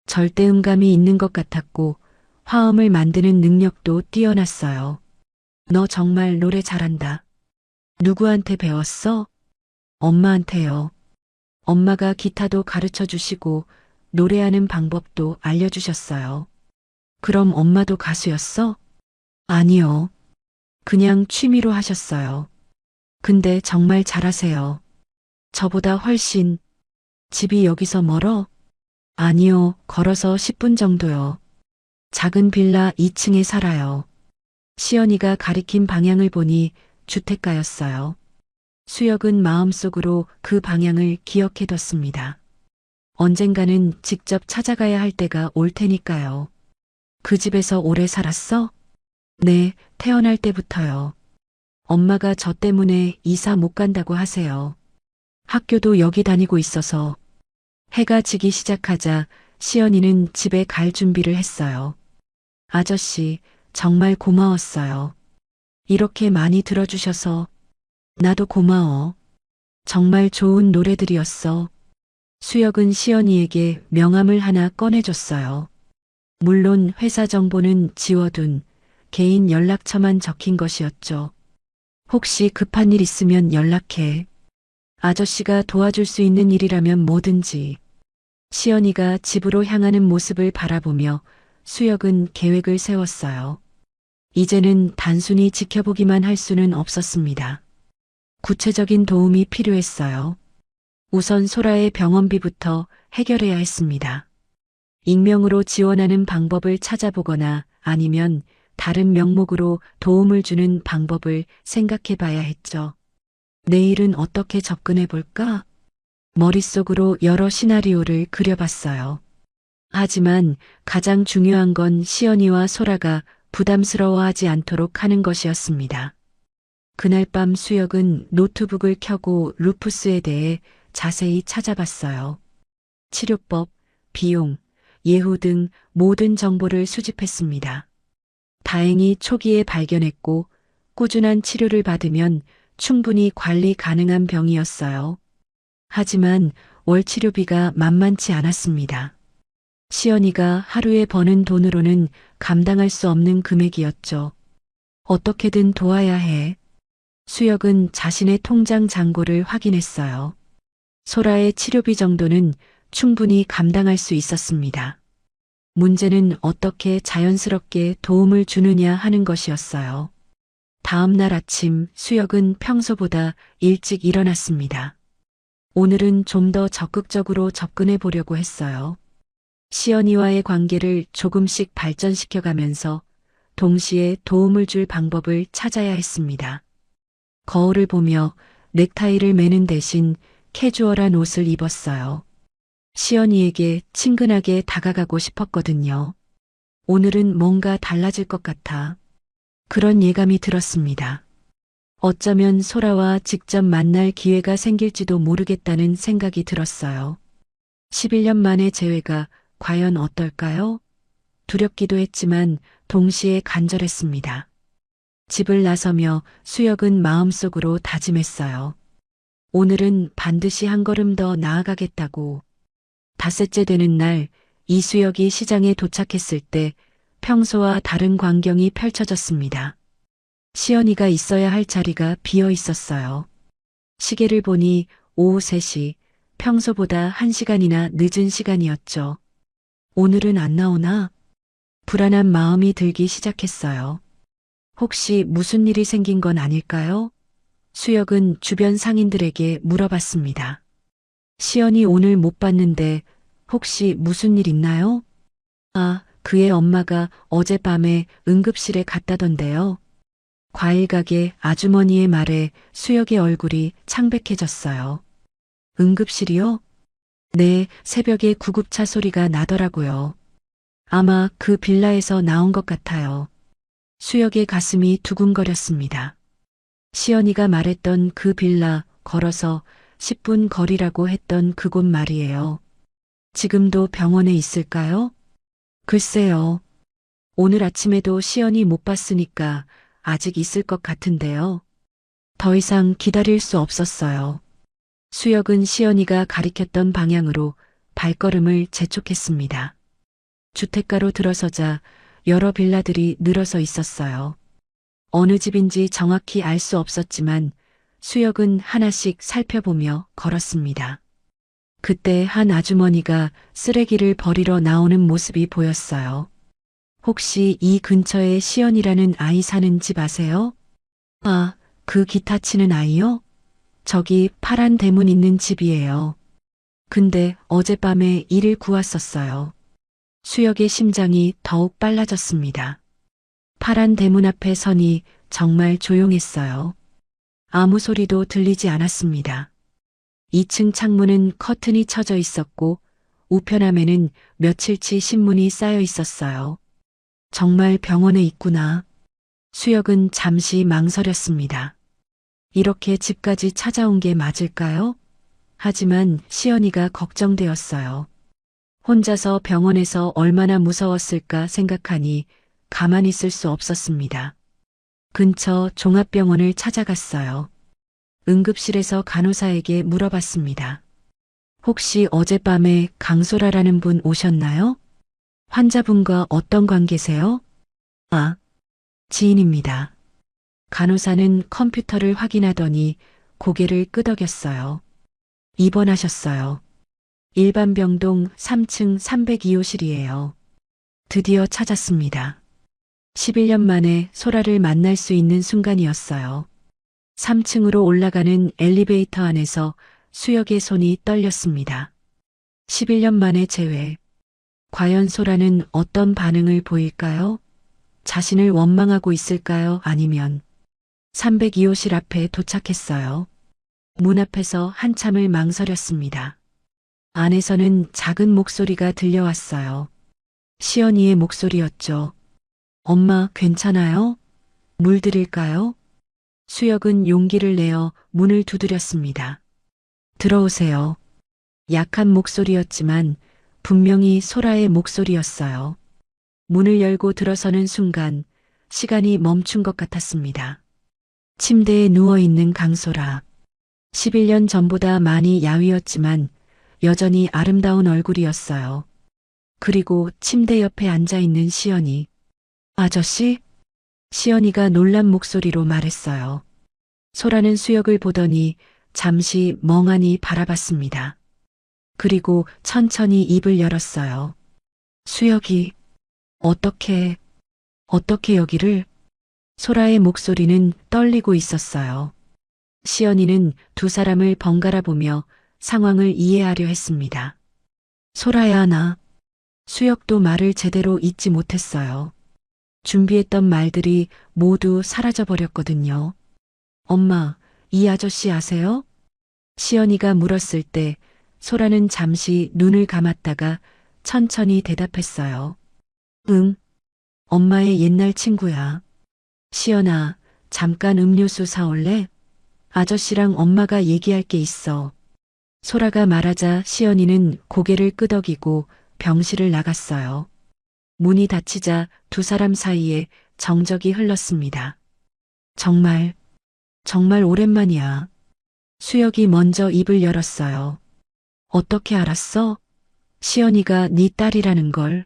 절대음감이 있는 것 같았고 화음을 만드는 능력도 뛰어났어요. 너 정말 노래 잘한다. 누구한테 배웠어? 엄마한테요. 엄마가 기타도 가르쳐 주시고 노래하는 방법도 알려주셨어요. 그럼 엄마도 가수였어? 아니요. 그냥 취미로 하셨어요. 근데 정말 잘하세요. 저보다 훨씬. 집이 여기서 멀어? 아니요. 걸어서 10분 정도요. 작은 빌라 2층에 살아요. 시연이가 가리킨 방향을 보니 주택가였어요. 수혁은 마음속으로 그 방향을 기억해뒀습니다. 언젠가는 직접 찾아가야 할 때가 올 테니까요. 그 집에서 오래 살았어? 네, 태어날 때부터요. 엄마가 저 때문에 이사 못 간다고 하세요. 학교도 여기 다니고 있어서. 해가 지기 시작하자 시연이는 집에 갈 준비를 했어요. 아저씨, 정말 고마웠어요. 이렇게 많이 들어주셔서. 나도 고마워. 정말 좋은 노래들이었어. 수혁은 시연이에게 명함을 하나 꺼내줬어요. 물론 회사 정보는 지워둔 개인 연락처만 적힌 것이었죠. 혹시 급한 일 있으면 연락해. 아저씨가 도와줄 수 있는 일이라면 뭐든지. 시연이가 집으로 향하는 모습을 바라보며 수혁은 계획을 세웠어요. 이제는 단순히 지켜보기만 할 수는 없었습니다. 구체적인 도움이 필요했어요. 우선 소라의 병원비부터 해결해야 했습니다. 익명으로 지원하는 방법을 찾아보거나 아니면 다른 명목으로 도움을 주는 방법을 생각해 봐야 했죠. 내일은 어떻게 접근해 볼까? 머릿속으로 여러 시나리오를 그려봤어요. 하지만 가장 중요한 건 시연이와 소라가 부담스러워하지 않도록 하는 것이었습니다. 그날 밤 수혁은 노트북을 켜고 루푸스에 대해 자세히 찾아봤어요. 치료법, 비용, 예후 등 모든 정보를 수집했습니다. 다행히 초기에 발견했고 꾸준한 치료를 받으면 충분히 관리 가능한 병이었어요. 하지만 월 치료비가 만만치 않았습니다. 시연이가 하루에 버는 돈으로는 감당할 수 없는 금액이었죠. 어떻게든 도와야 해. 수혁은 자신의 통장 잔고를 확인했어요. 소라의 치료비 정도는 충분히 감당할 수 있었습니다. 문제는 어떻게 자연스럽게 도움을 주느냐 하는 것이었어요. 다음 날 아침 수혁은 평소보다 일찍 일어났습니다. 오늘은 좀 더 적극적으로 접근해 보려고 했어요. 시연이와의 관계를 조금씩 발전시켜가면서 동시에 도움을 줄 방법을 찾아야 했습니다. 거울을 보며 넥타이를 매는 대신 캐주얼한 옷을 입었어요. 시연이에게 친근하게 다가가고 싶었거든요. 오늘은 뭔가 달라질 것 같아. 그런 예감이 들었습니다. 어쩌면 소라와 직접 만날 기회가 생길지도 모르겠다는 생각이 들었어요. 11년 만의 재회가 과연 어떨까요? 두렵기도 했지만 동시에 간절했습니다. 집을 나서며 수혁은 마음속으로 다짐했어요. 오늘은 반드시 한 걸음 더 나아가겠다고. 닷새째 되는 날 이수혁이 시장에 도착했을 때 평소와 다른 광경이 펼쳐졌습니다. 시연이가 있어야 할 자리가 비어 있었어요. 시계를 보니 오후 3시, 평소보다 1시간이나 늦은 시간이었죠. 오늘은 안 나오나? 불안한 마음이 들기 시작했어요. 혹시 무슨 일이 생긴 건 아닐까요? 수혁은 주변 상인들에게 물어봤습니다. 시연이 오늘 못 봤는데 혹시 무슨 일 있나요? 아, 그의 엄마가 어젯밤에 응급실에 갔다던데요. 과일 가게 아주머니의 말에 수혁의 얼굴이 창백해졌어요. 응급실이요? 네, 새벽에 구급차 소리가 나더라고요. 아마 그 빌라에서 나온 것 같아요. 수혁의 가슴이 두근거렸습니다. 시연이가 말했던 그 빌라 걸어서 10분 거리라고 했던 그곳 말이에요. 지금도 병원에 있을까요? 글쎄요. 오늘 아침에도 시연이 못 봤으니까 아직 있을 것 같은데요. 더 이상 기다릴 수 없었어요. 수혁은 시연이가 가리켰던 방향으로 발걸음을 재촉했습니다. 주택가로 들어서자 여러 빌라들이 늘어서 있었어요. 어느 집인지 정확히 알 수 없었지만 수혁은 하나씩 살펴보며 걸었습니다. 그때 한 아주머니가 쓰레기를 버리러 나오는 모습이 보였어요. 혹시 이 근처에 시연이라는 아이 사는 집 아세요? 아, 그 기타 치는 아이요? 저기 파란 대문 있는 집이에요. 근데 어젯밤에 일을 구웠었어요. 수혁의 심장이 더욱 빨라졌습니다. 파란 대문 앞에 서니 정말 조용했어요. 아무 소리도 들리지 않았습니다. 2층 창문은 커튼이 쳐져 있었고 우편함에는 며칠치 신문이 쌓여 있었어요. 정말 병원에 있구나. 수혁은 잠시 망설였습니다. 이렇게 집까지 찾아온 게 맞을까요? 하지만 시연이가 걱정되었어요. 혼자서 병원에서 얼마나 무서웠을까 생각하니 가만히 있을 수 없었습니다. 근처 종합병원을 찾아갔어요. 응급실에서 간호사에게 물어봤습니다. 혹시 어젯밤에 강소라라는 분 오셨나요? 환자분과 어떤 관계세요? 아, 지인입니다. 간호사는 컴퓨터를 확인하더니 고개를 끄덕였어요. 입원하셨어요. 일반병동 3층 302호실이에요. 드디어 찾았습니다. 11년 만에 소라를 만날 수 있는 순간이었어요. 3층으로 올라가는 엘리베이터 안에서 수혁의 손이 떨렸습니다. 11년 만에 재회. 과연 소라는 어떤 반응을 보일까요? 자신을 원망하고 있을까요? 아니면 302호실 앞에 도착했어요. 문 앞에서 한참을 망설였습니다. 안에서는 작은 목소리가 들려왔어요. 시연이의 목소리였죠. 엄마, 괜찮아요? 물 드릴까요? 수혁은 용기를 내어 문을 두드렸습니다. 들어오세요. 약한 목소리였지만 분명히 소라의 목소리였어요. 문을 열고 들어서는 순간 시간이 멈춘 것 같았습니다. 침대에 누워있는 강소라. 11년 전보다 많이 야위었지만 여전히 아름다운 얼굴이었어요. 그리고 침대 옆에 앉아있는 시연이. 아저씨? 시연이가 놀란 목소리로 말했어요. 소라는 수혁을 보더니 잠시 멍하니 바라봤습니다. 그리고 천천히 입을 열었어요. 수혁이, 어떻게 여기를? 소라의 목소리는 떨리고 있었어요. 시연이는 두 사람을 번갈아 보며 상황을 이해하려 했습니다. 소라야, 나. 수혁도 말을 제대로 잇지 못했어요. 준비했던 말들이 모두 사라져버렸거든요. 엄마, 이 아저씨 아세요? 시연이가 물었을 때 소라는 잠시 눈을 감았다가 천천히 대답했어요. 응, 엄마의 옛날 친구야. 시연아, 잠깐 음료수 사올래? 아저씨랑 엄마가 얘기할 게 있어. 소라가 말하자 시연이는 고개를 끄덕이고 병실을 나갔어요. 문이 닫히자 두 사람 사이에 정적이 흘렀습니다. 정말 오랜만이야. 수혁이 먼저 입을 열었어요. 어떻게 알았어? 시연이가 네 딸이라는 걸.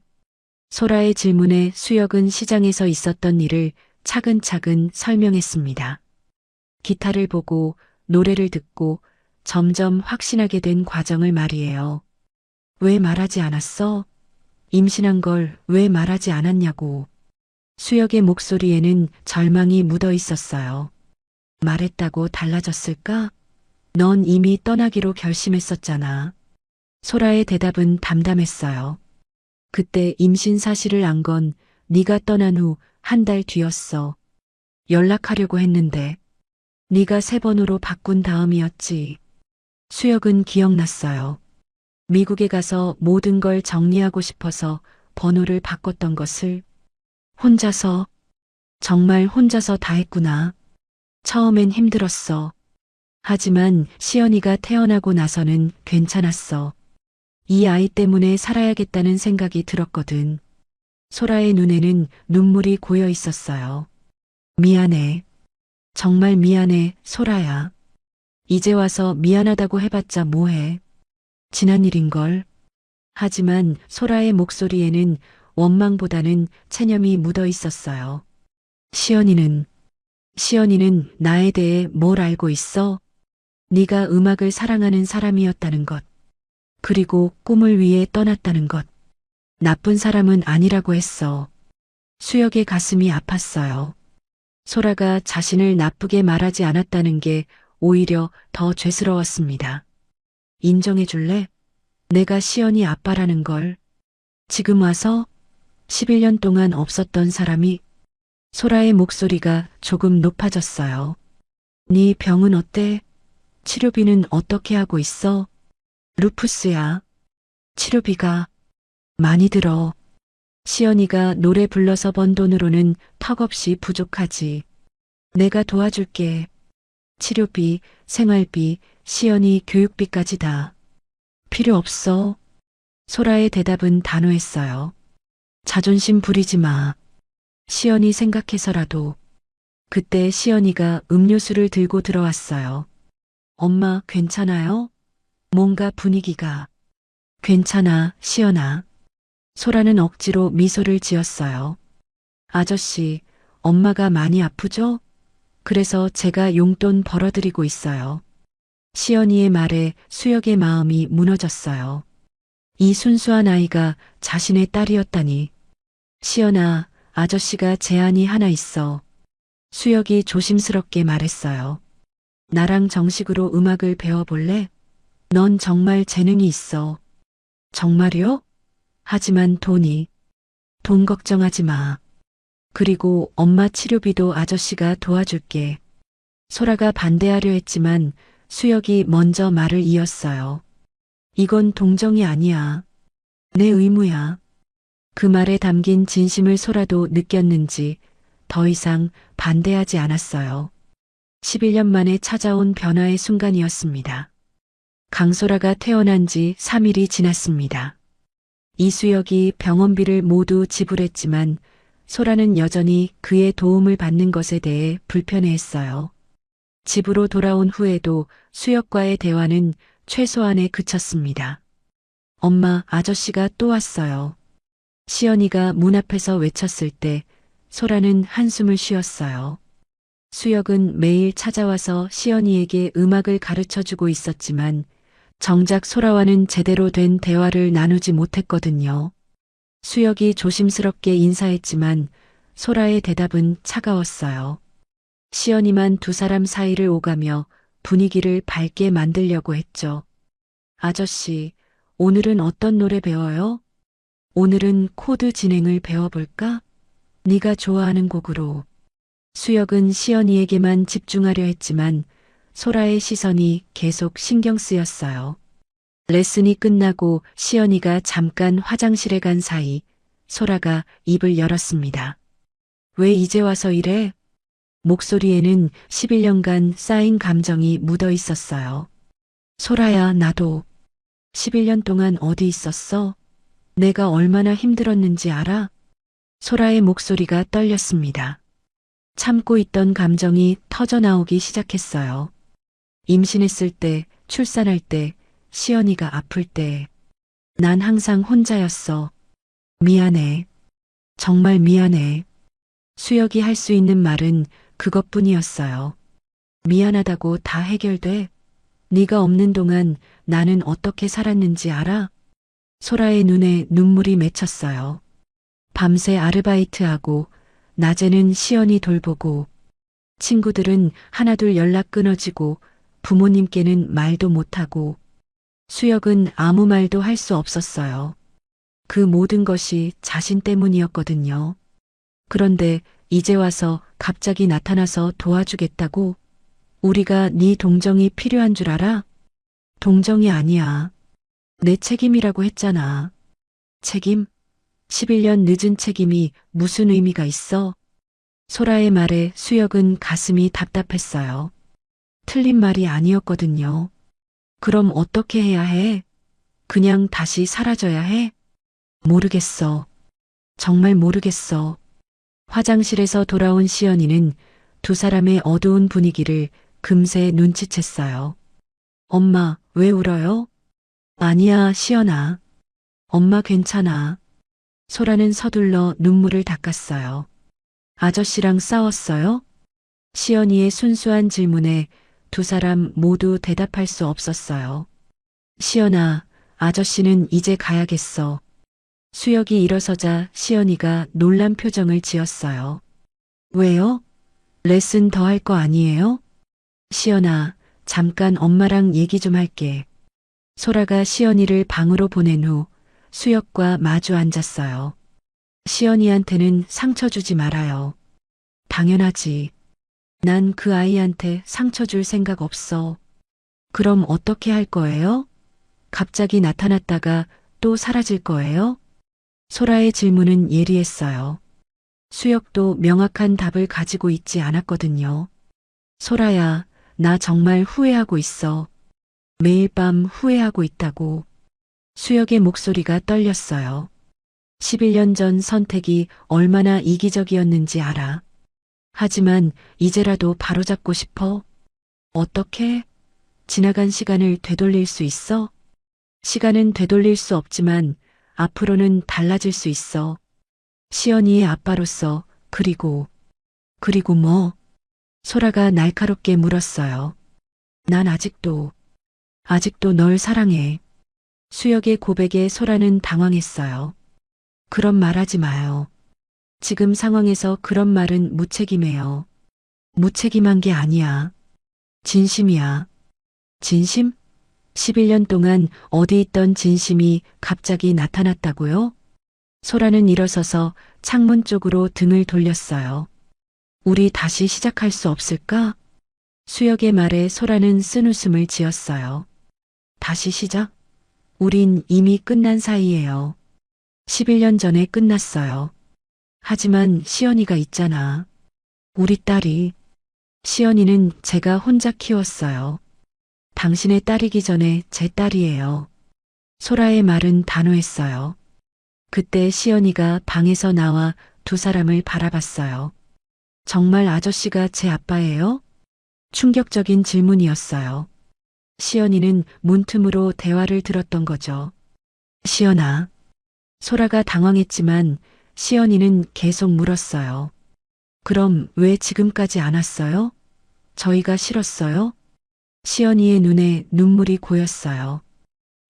소라의 질문에 수혁은 시장에서 있었던 일을 차근차근 설명했습니다. 기타를 보고 노래를 듣고 점점 확신하게 된 과정을 말이에요. 왜 말하지 않았어? 임신한 걸 왜 말하지 않았냐고. 수혁의 목소리에는 절망이 묻어 있었어요. 말했다고 달라졌을까? 넌 이미 떠나기로 결심했었잖아. 소라의 대답은 담담했어요. 그때 임신 사실을 안 건 네가 떠난 후 한 달 뒤였어. 연락하려고 했는데 네가 3번으로 바꾼 다음이었지. 수혁은 기억났어요. 미국에 가서 모든 걸 정리하고 싶어서 번호를 바꿨던 것을. 혼자서, 정말 혼자서 다 했구나. 처음엔 힘들었어. 하지만 시연이가 태어나고 나서는 괜찮았어. 이 아이 때문에 살아야겠다는 생각이 들었거든. 소라의 눈에는 눈물이 고여 있었어요. 미안해. 정말 미안해, 소라야. 이제 와서 미안하다고 해봤자 뭐해. 지난 일인걸. 하지만 소라의 목소리에는 원망보다는 체념이 묻어 있었어요. 시연이는 나에 대해 뭘 알고 있어? 네가 음악을 사랑하는 사람이었다는 것. 그리고 꿈을 위해 떠났다는 것. 나쁜 사람은 아니라고 했어. 수혁의 가슴이 아팠어요. 소라가 자신을 나쁘게 말하지 않았다는 게 오히려 더 죄스러웠습니다. 인정해 줄래? 내가 시연이 아빠라는 걸. 지금 와서 11년 동안 없었던 사람이. 소라의 목소리가 조금 높아졌어요. 네 병은 어때? 치료비는 어떻게 하고 있어? 루푸스야. 치료비가 많이 들어. 시연이가 노래 불러서 번 돈으로는 턱없이 부족하지. 내가 도와줄게. 치료비, 생활비, 시연이 교육비까지 다. 필요 없어. 소라의 대답은 단호했어요. 자존심 부리지 마. 시연이 생각해서라도. 그때 시연이가 음료수를 들고 들어왔어요. 엄마, 괜찮아요? 뭔가 분위기가. 괜찮아, 시연아. 소라는 억지로 미소를 지었어요. 아저씨, 엄마가 많이 아프죠? 그래서 제가 용돈 벌어드리고 있어요. 시연이의 말에 수혁의 마음이 무너졌어요. 이 순수한 아이가 자신의 딸이었다니. 시연아, 아저씨가 제안이 하나 있어. 수혁이 조심스럽게 말했어요. 나랑 정식으로 음악을 배워볼래? 넌 정말 재능이 있어. 정말요? 하지만 돈 걱정하지 마. 그리고 엄마 치료비도 아저씨가 도와줄게. 소라가 반대하려 했지만 수혁이 먼저 말을 이었어요. 이건 동정이 아니야. 내 의무야. 그 말에 담긴 진심을 소라도 느꼈는지 더 이상 반대하지 않았어요. 11년 만에 찾아온 변화의 순간이었습니다. 강소라가 태어난 지 3일이 지났습니다. 이수혁이 병원비를 모두 지불했지만 소라는 여전히 그의 도움을 받는 것에 대해 불편해했어요. 집으로 돌아온 후에도 수혁과의 대화는 최소한에 그쳤습니다. 엄마, 아저씨가 또 왔어요. 시연이가 문 앞에서 외쳤을 때 소라는 한숨을 쉬었어요. 수혁은 매일 찾아와서 시연이에게 음악을 가르쳐주고 있었지만 정작 소라와는 제대로 된 대화를 나누지 못했거든요. 수혁이 조심스럽게 인사했지만 소라의 대답은 차가웠어요. 시연이만 두 사람 사이를 오가며 분위기를 밝게 만들려고 했죠. 아저씨, 오늘은 어떤 노래 배워요? 오늘은 코드 진행을 배워볼까? 네가 좋아하는 곡으로. 수혁은 시연이에게만 집중하려 했지만 소라의 시선이 계속 신경 쓰였어요. 레슨이 끝나고 시연이가 잠깐 화장실에 간 사이 소라가 입을 열었습니다. 왜 이제 와서 이래? 목소리에는 11년간 쌓인 감정이 묻어 있었어요. 소라야, 나도 11년 동안 어디 있었어? 내가 얼마나 힘들었는지 알아? 소라의 목소리가 떨렸습니다. 참고 있던 감정이 터져나오기 시작했어요. 임신했을 때, 출산할 때, 시연이가 아플 때. 난 항상 혼자였어. 미안해. 정말 미안해. 수혁이 할 수 있는 말은 그것뿐이었어요. 미안하다고 다 해결돼? 네가 없는 동안 나는 어떻게 살았는지 알아? 소라의 눈에 눈물이 맺혔어요. 밤새 아르바이트하고 낮에는 시연이 돌보고 친구들은 하나둘 연락 끊어지고 부모님께는 말도 못하고 수혁은 아무 말도 할 수 없었어요. 그 모든 것이 자신 때문이었거든요. 그런데 이제 와서 갑자기 나타나서 도와주겠다고? 우리가 네 동정이 필요한 줄 알아? 동정이 아니야. 내 책임이라고 했잖아. 책임? 11년 늦은 책임이 무슨 의미가 있어? 소라의 말에 수혁은 가슴이 답답했어요. 틀린 말이 아니었거든요. 그럼 어떻게 해야 해? 그냥 다시 사라져야 해? 모르겠어. 정말 모르겠어. 화장실에서 돌아온 시연이는 두 사람의 어두운 분위기를 금세 눈치챘어요. 엄마, 왜 울어요? 아니야, 시연아. 엄마 괜찮아. 소라는 서둘러 눈물을 닦았어요. 아저씨랑 싸웠어요? 시연이의 순수한 질문에 두 사람 모두 대답할 수 없었어요. 시연아, 아저씨는 이제 가야겠어. 수혁이 일어서자 시연이가 놀란 표정을 지었어요. 왜요? 레슨 더 할 거 아니에요? 시연아, 잠깐 엄마랑 얘기 좀 할게. 소라가 시연이를 방으로 보낸 후 수혁과 마주 앉았어요. 시연이한테는 상처 주지 말아요. 당연하지. 난 그 아이한테 상처 줄 생각 없어. 그럼 어떻게 할 거예요? 갑자기 나타났다가 또 사라질 거예요? 소라의 질문은 예리했어요. 수혁도 명확한 답을 가지고 있지 않았거든요. 소라야, 나 정말 후회하고 있어. 매일 밤 후회하고 있다고. 수혁의 목소리가 떨렸어요. 11년 전 선택이 얼마나 이기적이었는지 알아. 하지만 이제라도 바로잡고 싶어. 어떻게? 지나간 시간을 되돌릴 수 있어? 시간은 되돌릴 수 없지만 앞으로는 달라질 수 있어. 시연이의 아빠로서 그리고 뭐? 소라가 날카롭게 물었어요. 난 아직도 널 사랑해. 수혁의 고백에 소라는 당황했어요. 그런 말 하지 마요. 지금 상황에서 그런 말은 무책임해요. 무책임한 게 아니야. 진심이야. 진심? 11년 동안 어디 있던 진심이 갑자기 나타났다고요? 소라는 일어서서 창문 쪽으로 등을 돌렸어요. 우리 다시 시작할 수 없을까? 수혁의 말에 소라는 쓴웃음을 지었어요. 다시 시작? 우린 이미 끝난 사이예요. 11년 전에 끝났어요. 하지만 시연이가 있잖아. 우리 딸이. 시연이는 제가 혼자 키웠어요. 당신의 딸이기 전에 제 딸이에요. 소라의 말은 단호했어요. 그때 시연이가 방에서 나와 두 사람을 바라봤어요. 정말 아저씨가 제 아빠예요? 충격적인 질문이었어요. 시연이는 문틈으로 대화를 들었던 거죠. 시연아. 소라가 당황했지만 시연이는 계속 물었어요. 그럼 왜 지금까지 안 왔어요? 저희가 싫었어요? 시연이의 눈에 눈물이 고였어요.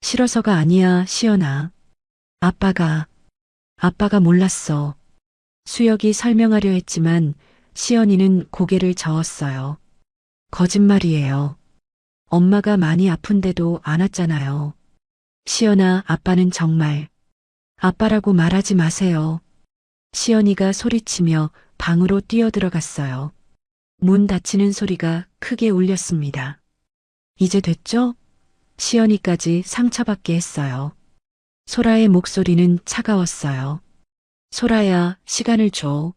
싫어서가 아니야, 시연아. 아빠가 몰랐어. 수혁이 설명하려 했지만 시연이는 고개를 저었어요. 거짓말이에요. 엄마가 많이 아픈데도 안 왔잖아요. 시연아, 아빠는 정말. 아빠라고 말하지 마세요. 시연이가 소리치며 방으로 뛰어들어갔어요. 문 닫히는 소리가 크게 울렸습니다. 이제 됐죠? 시연이까지 상처받게 했어요. 소라의 목소리는 차가웠어요. 소라야, 시간을 줘.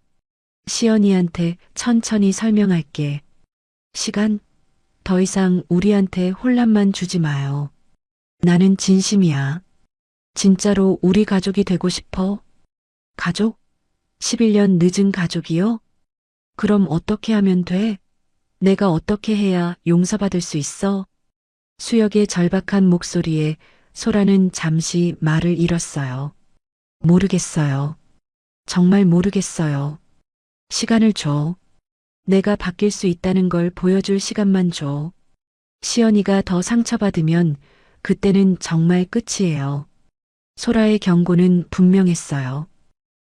시연이한테 천천히 설명할게. 시간? 더 이상 우리한테 혼란만 주지 마요. 나는 진심이야. 진짜로 우리 가족이 되고 싶어. 가족? 11년 늦은 가족이요? 그럼 어떻게 하면 돼? 내가 어떻게 해야 용서받을 수 있어? 수혁의 절박한 목소리에 소라는 잠시 말을 잃었어요. 모르겠어요. 정말 모르겠어요. 시간을 줘. 내가 바뀔 수 있다는 걸 보여줄 시간만 줘. 시연이가 더 상처받으면 그때는 정말 끝이에요. 소라의 경고는 분명했어요.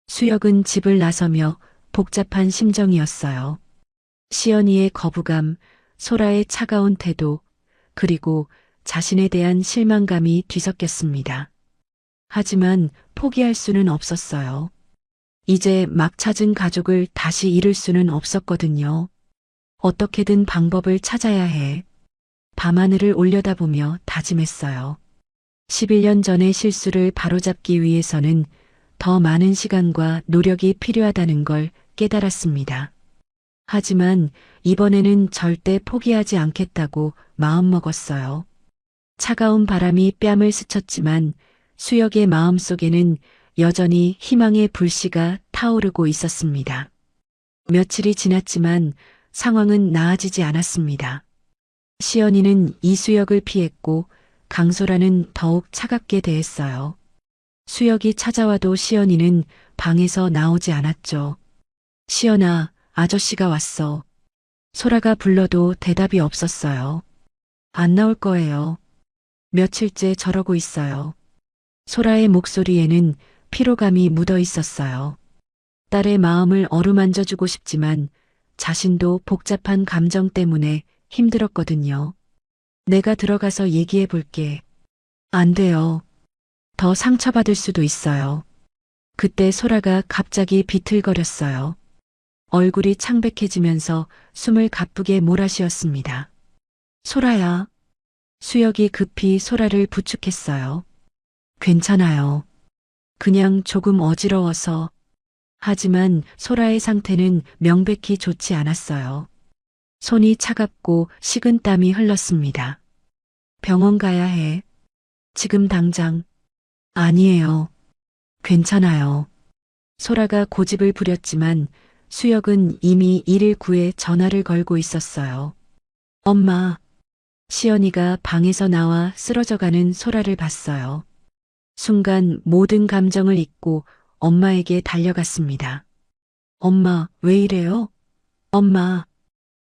수혁은 집을 나서며 복잡한 심정이었어요. 시연이의 거부감, 소라의 차가운 태도, 그리고 자신에 대한 실망감이 뒤섞였습니다. 하지만 포기할 수는 없었어요. 이제 막 찾은 가족을 다시 잃을 수는 없었거든요. 어떻게든 방법을 찾아야 해. 밤하늘을 올려다보며 다짐했어요. 11년 전의 실수를 바로잡기 위해서는 더 많은 시간과 노력이 필요하다는 걸 깨달았습니다. 하지만 이번에는 절대 포기하지 않겠다고 마음먹었어요. 차가운 바람이 뺨을 스쳤지만 수혁의 마음속에는 여전히 희망의 불씨가 타오르고 있었습니다. 며칠이 지났지만 상황은 나아지지 않았습니다. 시연이는 이수혁을 피했고 강소라는 더욱 차갑게 대했어요. 수혁이 찾아와도 시연이는 방에서 나오지 않았죠. 시연아, 아저씨가 왔어. 소라가 불러도 대답이 없었어요. 안 나올 거예요. 며칠째 저러고 있어요. 소라의 목소리에는 피로감이 묻어 있었어요. 딸의 마음을 어루만져주고 싶지만 자신도 복잡한 감정 때문에 힘들었거든요. 내가 들어가서 얘기해 볼게. 안 돼요. 더 상처받을 수도 있어요. 그때 소라가 갑자기 비틀거렸어요. 얼굴이 창백해지면서 숨을 가쁘게 몰아쉬었습니다. 소라야. 수혁이 급히 소라를 부축했어요. 괜찮아요. 그냥 조금 어지러워서. 하지만 소라의 상태는 명백히 좋지 않았어요. 손이 차갑고 식은 땀이 흘렀습니다. 병원 가야 해. 지금 당장. 아니에요. 괜찮아요. 소라가 고집을 부렸지만 수혁은 이미 119에 전화를 걸고 있었어요. 엄마. 시연이가 방에서 나와 쓰러져가는 소라를 봤어요. 순간 모든 감정을 잊고 엄마에게 달려갔습니다. 엄마, 왜 이래요? 엄마.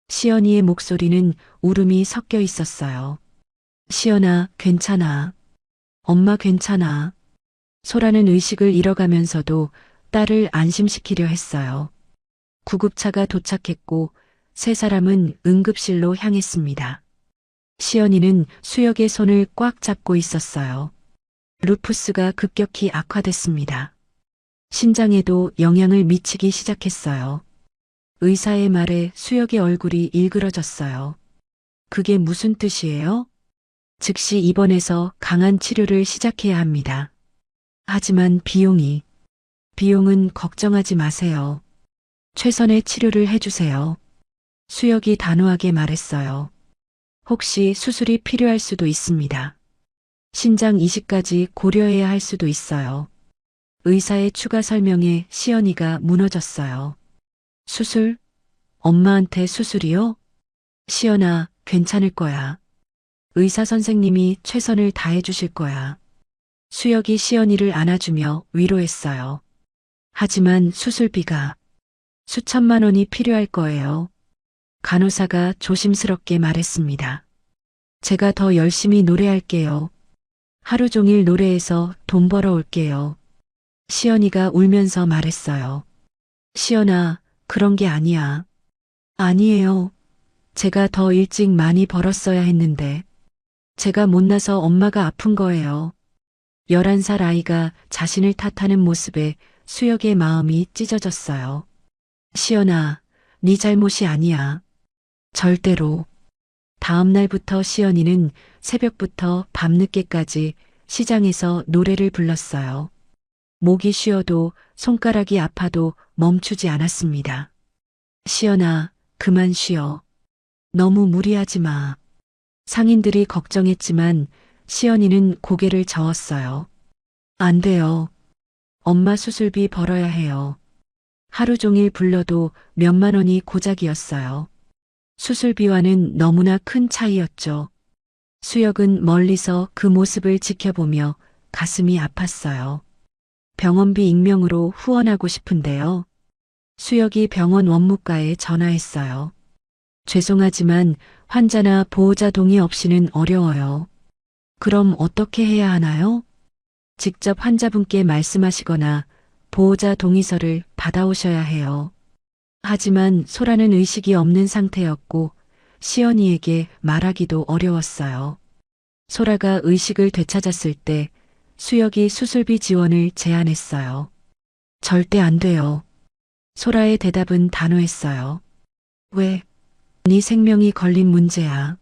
시연이의 목소리는 울음이 섞여 있었어요. 시연아, 괜찮아. 엄마 괜찮아. 소라는 의식을 잃어가면서도 딸을 안심시키려 했어요. 구급차가 도착했고 세 사람은 응급실로 향했습니다. 시연이는 수혁의 손을 꽉 잡고 있었어요. 루푸스가 급격히 악화됐습니다. 신장에도 영향을 미치기 시작했어요. 의사의 말에 수혁의 얼굴이 일그러졌어요. 그게 무슨 뜻이에요? 즉시 입원해서 강한 치료를 시작해야 합니다. 하지만 비용은 걱정하지 마세요. 최선의 치료를 해주세요. 수혁이 단호하게 말했어요. 혹시 수술이 필요할 수도 있습니다. 신장 이식까지 고려해야 할 수도 있어요. 의사의 추가 설명에 시연이가 무너졌어요. 수술? 엄마한테 수술이요? 시연아, 괜찮을 거야. 의사 선생님이 최선을 다해 주실 거야. 수혁이 시연이를 안아주며 위로했어요. 하지만 수술비가 수천만 원이 필요할 거예요. 간호사가 조심스럽게 말했습니다. 제가 더 열심히 노래할게요. 하루 종일 노래해서 돈 벌어 올게요. 시연이가 울면서 말했어요. 시연아, 그런 게 아니야. 아니에요. 제가 더 일찍 많이 벌었어야 했는데. 제가 못나서 엄마가 아픈 거예요. 11살 아이가 자신을 탓하는 모습에 수혁의 마음이 찢어졌어요. 시연아, 네 잘못이 아니야. 절대로. 다음 날부터 시연이는 새벽부터 밤늦게까지 시장에서 노래를 불렀어요. 목이 쉬어도 손가락이 아파도 멈추지 않았습니다. 시연아, 그만 쉬어. 너무 무리하지 마. 상인들이 걱정했지만 시연이는 고개를 저었어요. 안 돼요. 엄마 수술비 벌어야 해요. 하루 종일 불러도 몇만 원이 고작이었어요. 수술비와는 너무나 큰 차이였죠. 수혁은 멀리서 그 모습을 지켜보며 가슴이 아팠어요. 병원비 익명으로 후원하고 싶은데요. 수혁이 병원 원무과에 전화했어요. 죄송하지만 환자나 보호자 동의 없이는 어려워요. 그럼 어떻게 해야 하나요? 직접 환자분께 말씀하시거나 보호자 동의서를 받아오셔야 해요. 하지만 소라는 의식이 없는 상태였고 시연이에게 말하기도 어려웠어요. 소라가 의식을 되찾았을 때 수혁이 수술비 지원을 제안했어요. 절대 안 돼요. 소라의 대답은 단호했어요. 왜? 네 생명이 걸린 문제야.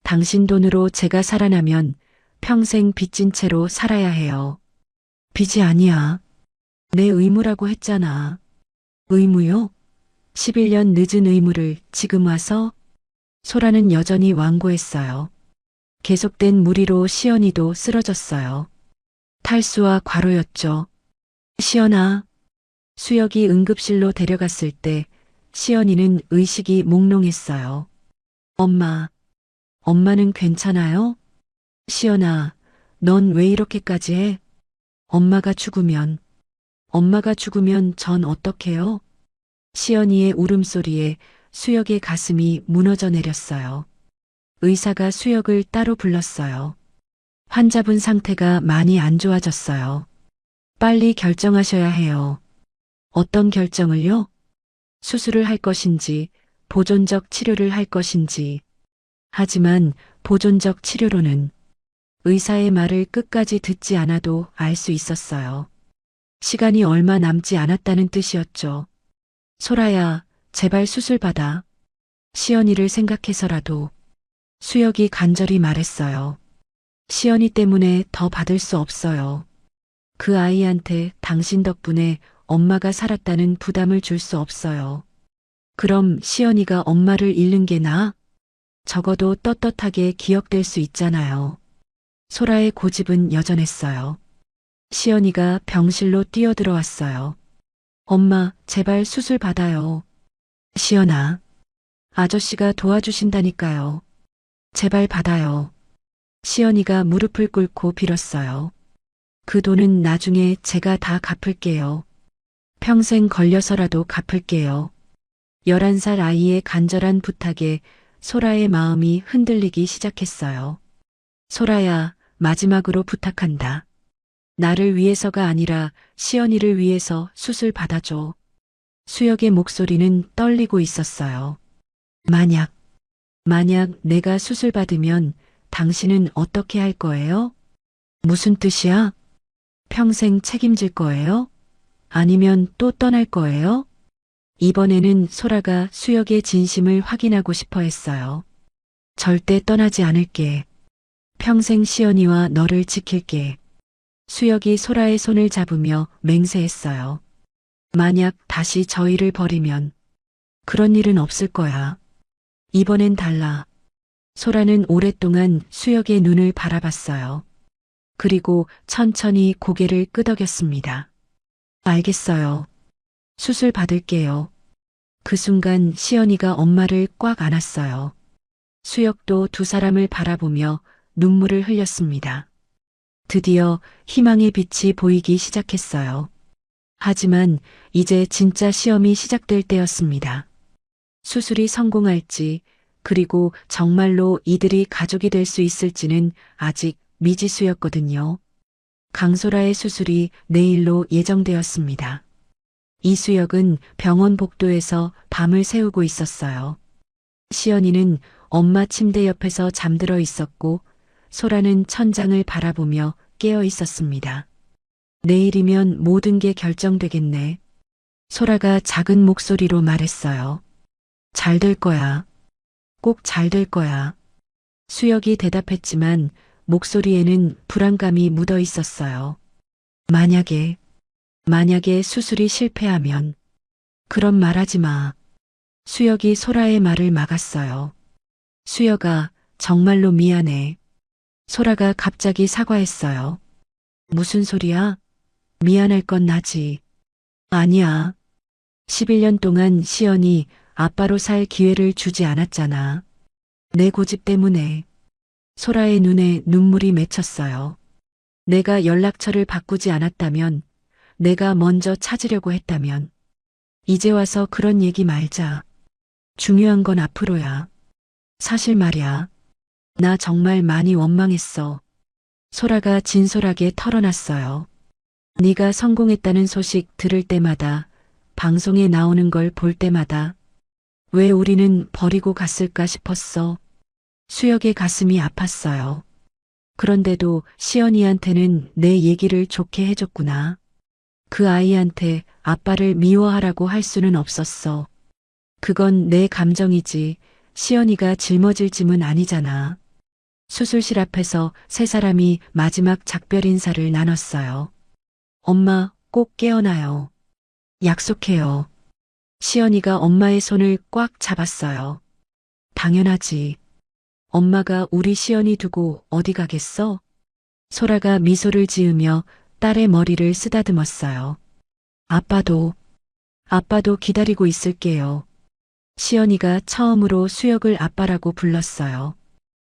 당신 돈으로 제가 살아나면 평생 빚진 채로 살아야 해요. 빚이 아니야. 내 의무라고 했잖아. 의무요? 11년 늦은 의무를 지금 와서? 소라는 여전히 완고했어요. 계속된 무리로 시연이도 쓰러졌어요. 탈수와 과로였죠. 시연아. 수혁이 응급실로 데려갔을 때 시연이는 의식이 몽롱했어요. 엄마. 엄마는 괜찮아요? 시연아, 넌 왜 이렇게까지 해? 엄마가 죽으면 전 어떡해요? 시연이의 울음소리에 수혁의 가슴이 무너져 내렸어요. 의사가 수혁을 따로 불렀어요. 환자분 상태가 많이 안 좋아졌어요. 빨리 결정하셔야 해요. 어떤 결정을요? 수술을 할 것인지, 보존적 치료를 할 것인지. 하지만 보존적 치료로는 의사의 말을 끝까지 듣지 않아도 알 수 있었어요. 시간이 얼마 남지 않았다는 뜻이었죠. 소라야, 제발 수술 받아. 시연이를 생각해서라도. 수혁이 간절히 말했어요. 시연이 때문에 더 받을 수 없어요. 그 아이한테 당신 덕분에 엄마가 살았다는 부담을 줄 수 없어요. 그럼 시연이가 엄마를 잃는 게 나아? 적어도 떳떳하게 기억될 수 있잖아요. 소라의 고집은 여전했어요. 시연이가 병실로 뛰어들어왔어요. 엄마, 제발 수술 받아요. 시연아, 아저씨가 도와주신다니까요. 제발 받아요. 시연이가 무릎을 꿇고 빌었어요. 그 돈은 나중에 제가 다 갚을게요. 평생 걸려서라도 갚을게요. 11살 아이의 간절한 부탁에 소라의 마음이 흔들리기 시작했어요. 소라야, 마지막으로 부탁한다. 나를 위해서가 아니라 시연이를 위해서 수술 받아줘. 수혁의 목소리는 떨리고 있었어요. 만약 내가 수술 받으면 당신은 어떻게 할 거예요? 무슨 뜻이야? 평생 책임질 거예요? 아니면 또 떠날 거예요? 이번에는 소라가 수혁의 진심을 확인하고 싶어 했어요. 절대 떠나지 않을게. 평생 시연이와 너를 지킬게. 수혁이 소라의 손을 잡으며 맹세했어요. 만약 다시 저희를 버리면 그런 일은 없을 거야. 이번엔 달라. 소라는 오랫동안 수혁의 눈을 바라봤어요. 그리고 천천히 고개를 끄덕였습니다. 알겠어요. 수술 받을게요. 그 순간 시연이가 엄마를 꽉 안았어요. 수혁도 두 사람을 바라보며 눈물을 흘렸습니다. 드디어 희망의 빛이 보이기 시작했어요. 하지만 이제 진짜 시험이 시작될 때였습니다. 수술이 성공할지, 그리고 정말로 이들이 가족이 될 수 있을지는 아직 미지수였거든요. 강소라의 수술이 내일로 예정되었습니다. 이수혁은 병원 복도에서 밤을 새우고 있었어요. 시연이는 엄마 침대 옆에서 잠들어 있었고, 소라는 천장을 바라보며 깨어 있었습니다. 내일이면 모든 게 결정되겠네. 소라가 작은 목소리로 말했어요. 잘 될 거야. 꼭 잘 될 거야. 수혁이 대답했지만 목소리에는 불안감이 묻어 있었어요. 만약에 수술이 실패하면. 그런 말하지 마. 수혁이 소라의 말을 막았어요. 수혁아, 정말로 미안해. 소라가 갑자기 사과했어요. 무슨 소리야? 미안할 건 나지. 아니야. 11년 동안 시연이 아빠로 살 기회를 주지 않았잖아. 내 고집 때문에. 소라의 눈에 눈물이 맺혔어요. 내가 연락처를 바꾸지 않았다면, 내가 먼저 찾으려고 했다면. 이제 와서 그런 얘기 말자. 중요한 건 앞으로야. 사실 말이야. 나 정말 많이 원망했어. 소라가 진솔하게 털어놨어요. 네가 성공했다는 소식 들을 때마다, 방송에 나오는 걸 볼 때마다 왜 우리는 버리고 갔을까 싶었어. 수혁의 가슴이 아팠어요. 그런데도 시연이한테는 내 얘기를 좋게 해줬구나. 그 아이한테 아빠를 미워하라고 할 수는 없었어. 그건 내 감정이지 시연이가 짊어질 짐은 아니잖아. 수술실 앞에서 세 사람이 마지막 작별 인사를 나눴어요. 엄마, 꼭 깨어나요. 약속해요. 시연이가 엄마의 손을 꽉 잡았어요. 당연하지. 엄마가 우리 시연이 두고 어디 가겠어? 소라가 미소를 지으며 딸의 머리를 쓰다듬었어요. 아빠도 기다리고 있을게요. 시연이가 처음으로 수혁을 아빠라고 불렀어요.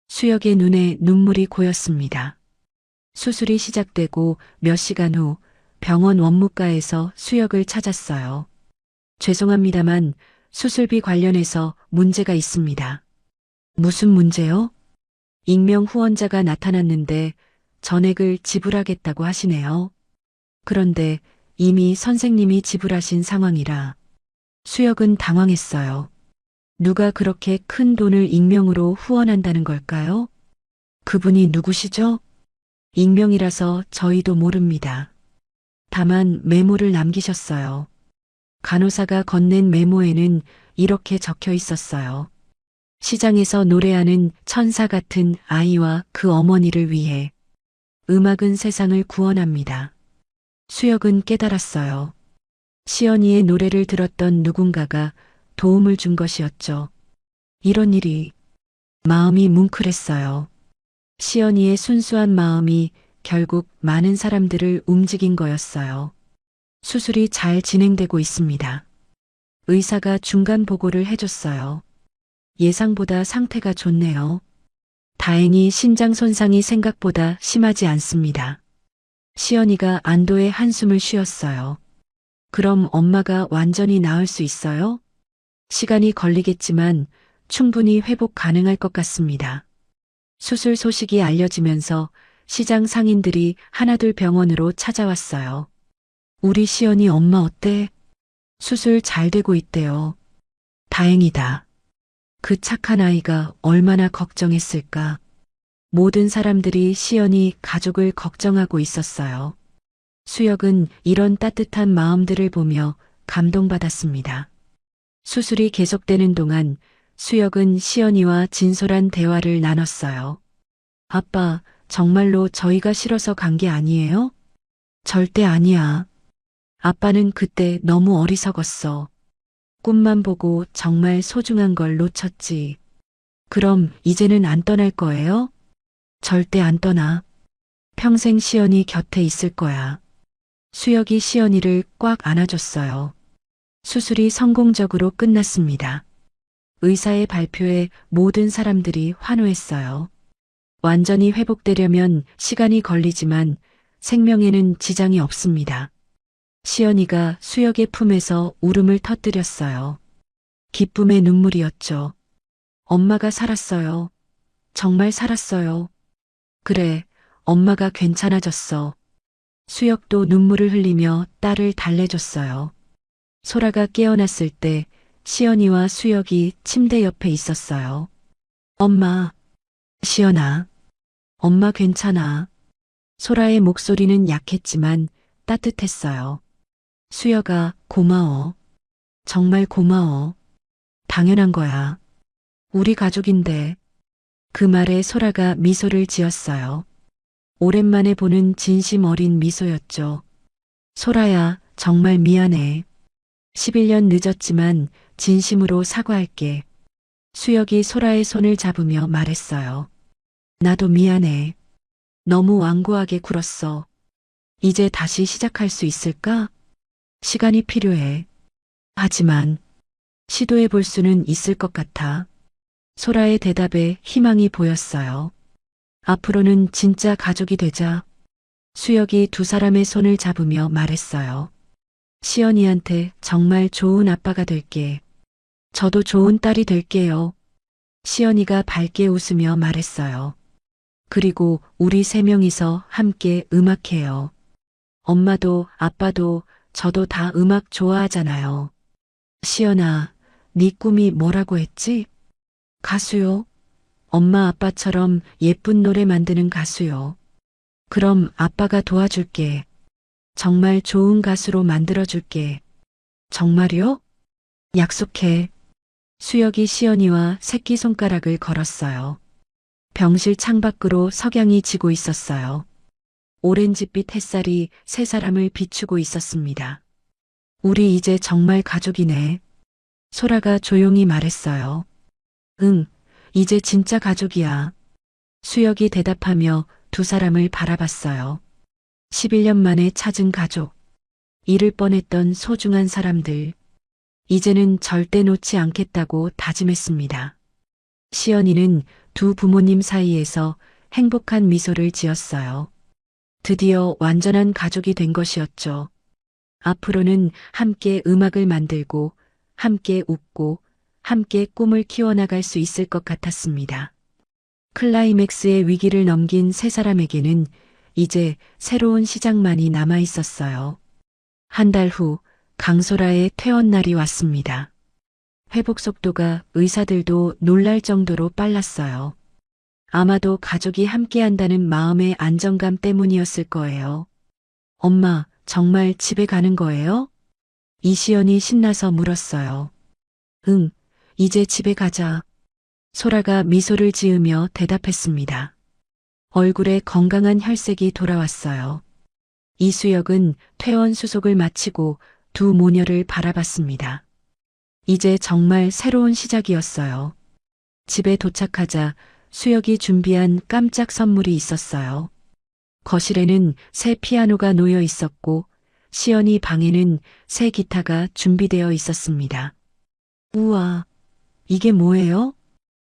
수혁의 눈에 눈물이 고였습니다. 수술이 시작되고 몇 시간 후 병원 원무과에서 수혁을 찾았어요. 죄송합니다만 수술비 관련해서 문제가 있습니다. 무슨 문제요? 익명 후원자가 나타났는데 전액을 지불하겠다고 하시네요. 그런데 이미 선생님이 지불하신 상황이라 수혁은 당황했어요. 누가 그렇게 큰 돈을 익명으로 후원한다는 걸까요? 그분이 누구시죠? 익명이라서 저희도 모릅니다. 다만 메모를 남기셨어요. 간호사가 건넨 메모에는 이렇게 적혀 있었어요. 시장에서 노래하는 천사 같은 아이와 그 어머니를 위해 음악은 세상을 구원합니다. 수혁은 깨달았어요. 시연이의 노래를 들었던 누군가가 도움을 준 것이었죠. 이런 일이 마음이 뭉클했어요. 시연이의 순수한 마음이 결국 많은 사람들을 움직인 거였어요. 수술이 잘 진행되고 있습니다. 의사가 중간 보고를 해줬어요. 예상보다 상태가 좋네요. 다행히 신장 손상이 생각보다 심하지 않습니다. 시연이가 안도의 한숨을 쉬었어요. 그럼 엄마가 완전히 나을 수 있어요? 시간이 걸리겠지만 충분히 회복 가능할 것 같습니다. 수술 소식이 알려지면서 시장 상인들이 하나둘 병원으로 찾아왔어요. 우리 시연이 엄마 어때? 수술 잘 되고 있대요. 다행이다. 그 착한 아이가 얼마나 걱정했을까. 모든 사람들이 시연이 가족을 걱정하고 있었어요. 수혁은 이런 따뜻한 마음들을 보며 감동받았습니다. 수술이 계속되는 동안 수혁은 시연이와 진솔한 대화를 나눴어요. 아빠, 정말로 저희가 싫어서 간 게 아니에요? 절대 아니야. 아빠는 그때 너무 어리석었어. 꿈만 보고 정말 소중한 걸 놓쳤지. 그럼 이제는 안 떠날 거예요? 절대 안 떠나. 평생 시연이 곁에 있을 거야. 수혁이 시연이를 꽉 안아줬어요. 수술이 성공적으로 끝났습니다. 의사의 발표에 모든 사람들이 환호했어요. 완전히 회복되려면 시간이 걸리지만 생명에는 지장이 없습니다. 시연이가 수혁의 품에서 울음을 터뜨렸어요. 기쁨의 눈물이었죠. 엄마가 살았어요. 정말 살았어요. 그래, 엄마가 괜찮아졌어. 수혁도 눈물을 흘리며 딸을 달래줬어요. 소라가 깨어났을 때 시연이와 수혁이 침대 옆에 있었어요. 엄마, 시연아, 엄마 괜찮아. 소라의 목소리는 약했지만 따뜻했어요. 수혁아, 고마워. 정말 고마워. 당연한 거야. 우리 가족인데. 그 말에 소라가 미소를 지었어요. 오랜만에 보는 진심 어린 미소였죠. 소라야, 정말 미안해. 11년 늦었지만 진심으로 사과할게. 수혁이 소라의 손을 잡으며 말했어요. 나도 미안해. 너무 완고하게 굴었어. 이제 다시 시작할 수 있을까? 시간이 필요해. 하지만 시도해 볼 수는 있을 것 같아. 소라의 대답에 희망이 보였어요. 앞으로는 진짜 가족이 되자. 수혁이 두 사람의 손을 잡으며 말했어요. 시연이한테 정말 좋은 아빠가 될게. 저도 좋은 딸이 될게요. 시연이가 밝게 웃으며 말했어요. 그리고 우리 세 명이서 함께 음악해요. 엄마도 아빠도 저도 다 음악 좋아하잖아요. 시연아, 네 꿈이 뭐라고 했지? 가수요. 엄마 아빠처럼 예쁜 노래 만드는 가수요. 그럼 아빠가 도와줄게. 정말 좋은 가수로 만들어줄게. 정말요? 약속해. 수혁이 시연이와 새끼손가락을 걸었어요. 병실 창밖으로 석양이 지고 있었어요. 오렌지빛 햇살이 세 사람을 비추고 있었습니다. 우리 이제 정말 가족이네. 소라가 조용히 말했어요. 응, 이제 진짜 가족이야. 수혁이 대답하며 두 사람을 바라봤어요. 11년 만에 찾은 가족. 잃을 뻔했던 소중한 사람들. 이제는 절대 놓지 않겠다고 다짐했습니다. 시연이는 두 부모님 사이에서 행복한 미소를 지었어요. 드디어 완전한 가족이 된 것이었죠. 앞으로는 함께 음악을 만들고, 함께 웃고, 함께 꿈을 키워나갈 수 있을 것 같았습니다. 클라이맥스의 위기를 넘긴 세 사람에게는 이제 새로운 시작만이 남아 있었어요. 한 달 후 강소라의 퇴원날이 왔습니다. 회복 속도가 의사들도 놀랄 정도로 빨랐어요. 아마도 가족이 함께한다는 마음의 안정감 때문이었을 거예요. 엄마, 정말 집에 가는 거예요? 이시연이 신나서 물었어요. 응, 이제 집에 가자. 소라가 미소를 지으며 대답했습니다. 얼굴에 건강한 혈색이 돌아왔어요. 이수혁은 퇴원 수속을 마치고 두 모녀를 바라봤습니다. 이제 정말 새로운 시작이었어요. 집에 도착하자 수혁이 준비한 깜짝 선물이 있었어요. 거실에는 새 피아노가 놓여 있었고 시연이 방에는 새 기타가 준비되어 있었습니다. 우와, 이게 뭐예요?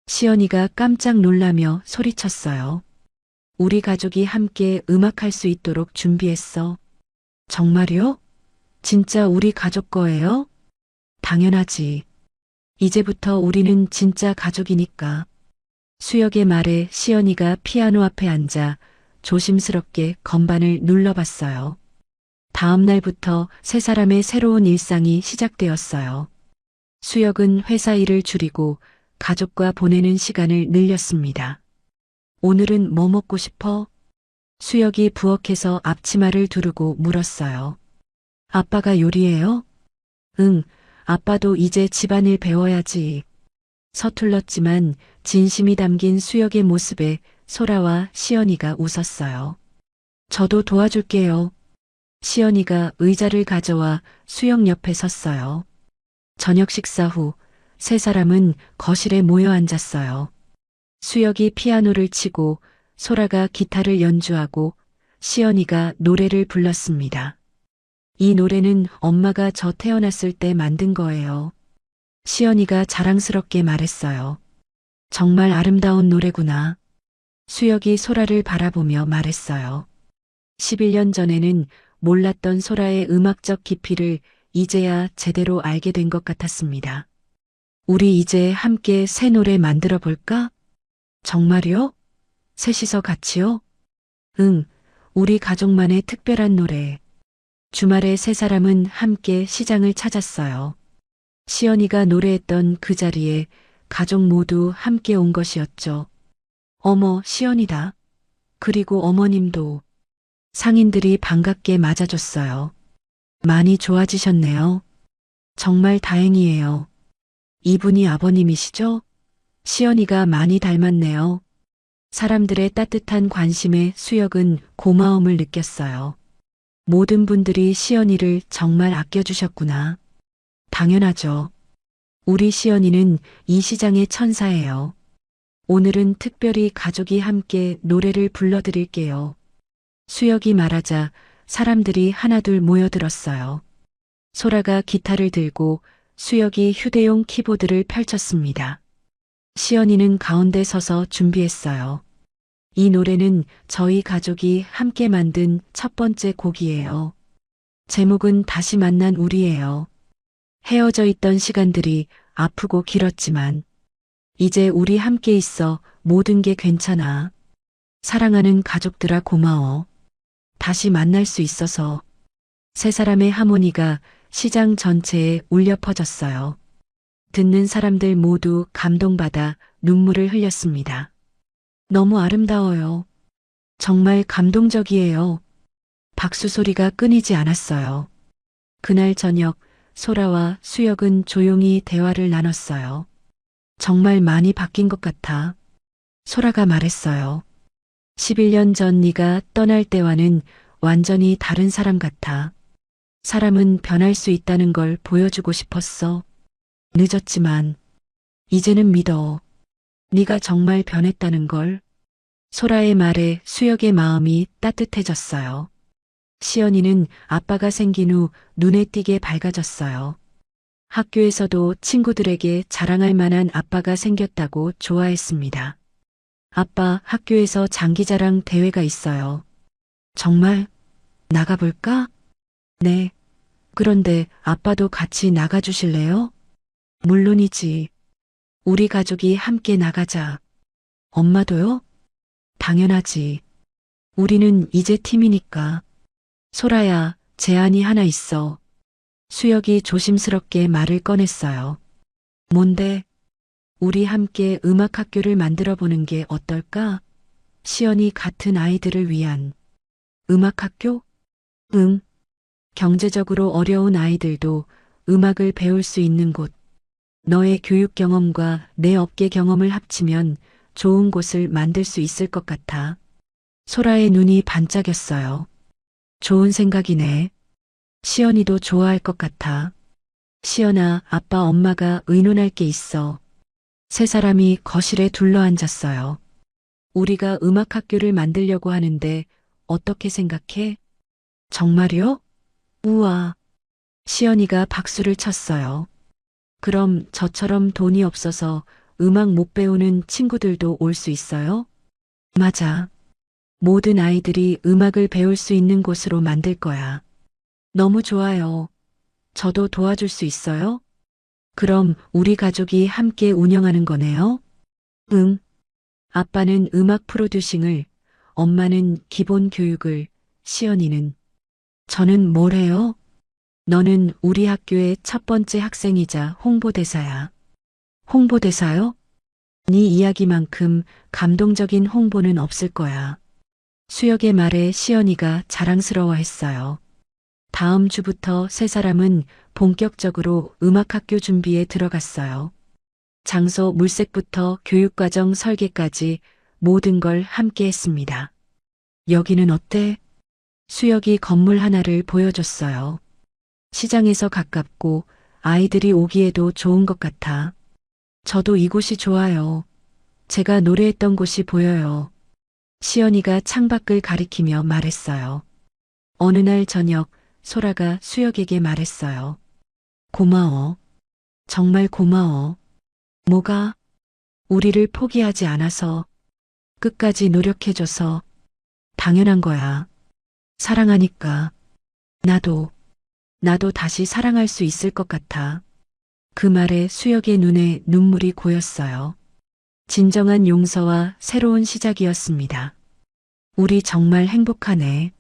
시연이가 깜짝 놀라며 소리쳤어요. 우리 가족이 함께 음악할 수 있도록 준비했어. 정말요? 진짜 우리 가족 거예요? 당연하지. 이제부터 우리는 진짜 가족이니까. 수혁의 말에 시연이가 피아노 앞에 앉아 조심스럽게 건반을 눌러봤어요. 다음 날부터 세 사람의 새로운 일상이 시작되었어요. 수혁은 회사 일을 줄이고 가족과 보내는 시간을 늘렸습니다. 오늘은 뭐 먹고 싶어? 수혁이 부엌에서 앞치마를 두르고 물었어요. 아빠가 요리해요? 응, 아빠도 이제 집안일 배워야지. 서툴렀지만 진심이 담긴 수혁의 모습에 소라와 시연이가 웃었어요. 저도 도와줄게요. 시연이가 의자를 가져와 수혁 옆에 섰어요. 저녁 식사 후 세 사람은 거실에 모여 앉았어요. 수혁이 피아노를 치고 소라가 기타를 연주하고 시연이가 노래를 불렀습니다. 이 노래는 엄마가 저 태어났을 때 만든 거예요. 시연이가 자랑스럽게 말했어요. 정말 아름다운 노래구나. 수혁이 소라를 바라보며 말했어요. 11년 전에는 몰랐던 소라의 음악적 깊이를 이제야 제대로 알게 된 것 같았습니다. 우리 이제 함께 새 노래 만들어 볼까? 정말요? 셋이서 같이요? 응, 우리 가족만의 특별한 노래. 주말에 세 사람은 함께 시장을 찾았어요. 시연이가 노래했던 그 자리에 가족 모두 함께 온 것이었죠. 어머, 시연이다. 그리고 어머님도. 상인들이 반갑게 맞아줬어요. 많이 좋아지셨네요. 정말 다행이에요. 이분이 아버님이시죠? 시연이가 많이 닮았네요. 사람들의 따뜻한 관심에 수혁은 고마움을 느꼈어요. 모든 분들이 시연이를 정말 아껴주셨구나. 당연하죠. 우리 시연이는 이 시장의 천사예요. 오늘은 특별히 가족이 함께 노래를 불러드릴게요. 수혁이 말하자 사람들이 하나둘 모여들었어요. 소라가 기타를 들고 수혁이 휴대용 키보드를 펼쳤습니다. 시연이는 가운데 서서 준비했어요. 이 노래는 저희 가족이 함께 만든 첫 번째 곡이에요. 제목은 다시 만난 우리예요. 헤어져 있던 시간들이 아프고 길었지만 이제 우리 함께 있어 모든 게 괜찮아. 사랑하는 가족들아 고마워. 다시 만날 수 있어서. 세 사람의 하모니가 시장 전체에 울려 퍼졌어요. 듣는 사람들 모두 감동받아 눈물을 흘렸습니다. 너무 아름다워요. 정말 감동적이에요. 박수 소리가 끊이지 않았어요. 그날 저녁 소라와 수혁은 조용히 대화를 나눴어요. 정말 많이 바뀐 것 같아. 소라가 말했어요. 11년 전 네가 떠날 때와는 완전히 다른 사람 같아. 사람은 변할 수 있다는 걸 보여주고 싶었어. 늦었지만 이제는 믿어. 네가 정말 변했다는 걸. 소라의 말에 수혁의 마음이 따뜻해졌어요. 시연이는 아빠가 생긴 후 눈에 띄게 밝아졌어요. 학교에서도 친구들에게 자랑할 만한 아빠가 생겼다고 좋아했습니다. 아빠, 학교에서 장기자랑 대회가 있어요. 정말? 나가볼까? 네. 그런데 아빠도 같이 나가주실래요? 물론이지. 우리 가족이 함께 나가자. 엄마도요? 당연하지. 우리는 이제 팀이니까. 소라야, 제안이 하나 있어. 수혁이 조심스럽게 말을 꺼냈어요. 뭔데? 우리 함께 음악학교를 만들어 보는 게 어떨까? 시연이 같은 아이들을 위한 음악학교? 응. 경제적으로 어려운 아이들도 음악을 배울 수 있는 곳. 너의 교육 경험과 내 업계 경험을 합치면 좋은 곳을 만들 수 있을 것 같아. 소라의 눈이 반짝였어요. 좋은 생각이네. 시연이도 좋아할 것 같아. 시연아, 아빠, 엄마가 의논할 게 있어. 세 사람이 거실에 둘러앉았어요. 우리가 음악학교를 만들려고 하는데 어떻게 생각해? 정말요? 우와. 시연이가 박수를 쳤어요. 그럼 저처럼 돈이 없어서 음악 못 배우는 친구들도 올 수 있어요? 맞아. 모든 아이들이 음악을 배울 수 있는 곳으로 만들 거야. 너무 좋아요. 저도 도와줄 수 있어요? 그럼 우리 가족이 함께 운영하는 거네요? 응. 아빠는 음악 프로듀싱을, 엄마는 기본 교육을, 시연이는. 저는 뭘 해요? 너는 우리 학교의 첫 번째 학생이자 홍보대사야. 홍보대사요? 네 이야기만큼 감동적인 홍보는 없을 거야. 수혁의 말에 시연이가 자랑스러워했어요. 다음 주부터 세 사람은 본격적으로 음악학교 준비에 들어갔어요. 장소 물색부터 교육과정 설계까지 모든 걸 함께 했습니다. 여기는 어때? 수혁이 건물 하나를 보여줬어요. 시장에서 가깝고 아이들이 오기에도 좋은 것 같아. 저도 이곳이 좋아요. 제가 노래했던 곳이 보여요. 시연이가 창밖을 가리키며 말했어요. 어느 날 저녁 소라가 수혁에게 말했어요. 고마워. 정말 고마워. 뭐가? 우리를 포기하지 않아서, 끝까지 노력해줘서, 당연한 거야. 사랑하니까. 나도 다시 사랑할 수 있을 것 같아. 그 말에 수혁의 눈에 눈물이 고였어요. 진정한 용서와 새로운 시작이었습니다. 우리 정말 행복하네.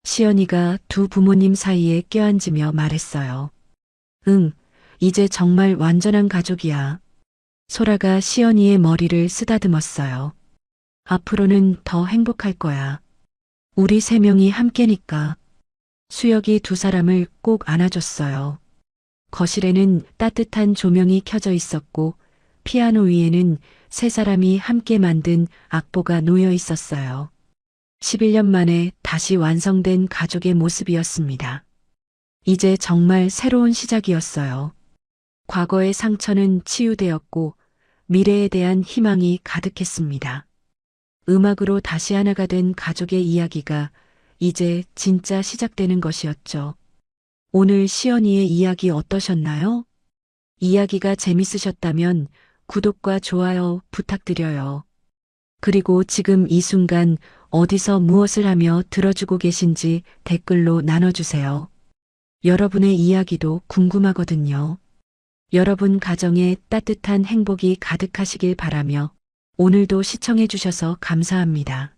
시연이가 두 부모님 사이에 껴앉으며 말했어요. 응, 이제 정말 완전한 가족이야. 소라가 시연이의 머리를 쓰다듬었어요. 앞으로는 더 행복할 거야. 우리 세 명이 함께니까. 수혁이 두 사람을 꼭 안아줬어요. 거실에는 따뜻한 조명이 켜져 있었고 피아노 위에는 세 사람이 함께 만든 악보가 놓여 있었어요. 11년 만에 다시 완성된 가족의 모습이었습니다. 이제 정말 새로운 시작이었어요. 과거의 상처는 치유되었고 미래에 대한 희망이 가득했습니다. 음악으로 다시 하나가 된 가족의 이야기가 이제 진짜 시작되는 것이었죠. 오늘 시연이의 이야기 어떠셨나요? 이야기가 재밌으셨다면 구독과 좋아요 부탁드려요. 그리고 지금 이 순간 어디서 무엇을 하며 들어주고 계신지 댓글로 나눠주세요. 여러분의 이야기도 궁금하거든요. 여러분 가정에 따뜻한 행복이 가득하시길 바라며 오늘도 시청해주셔서 감사합니다.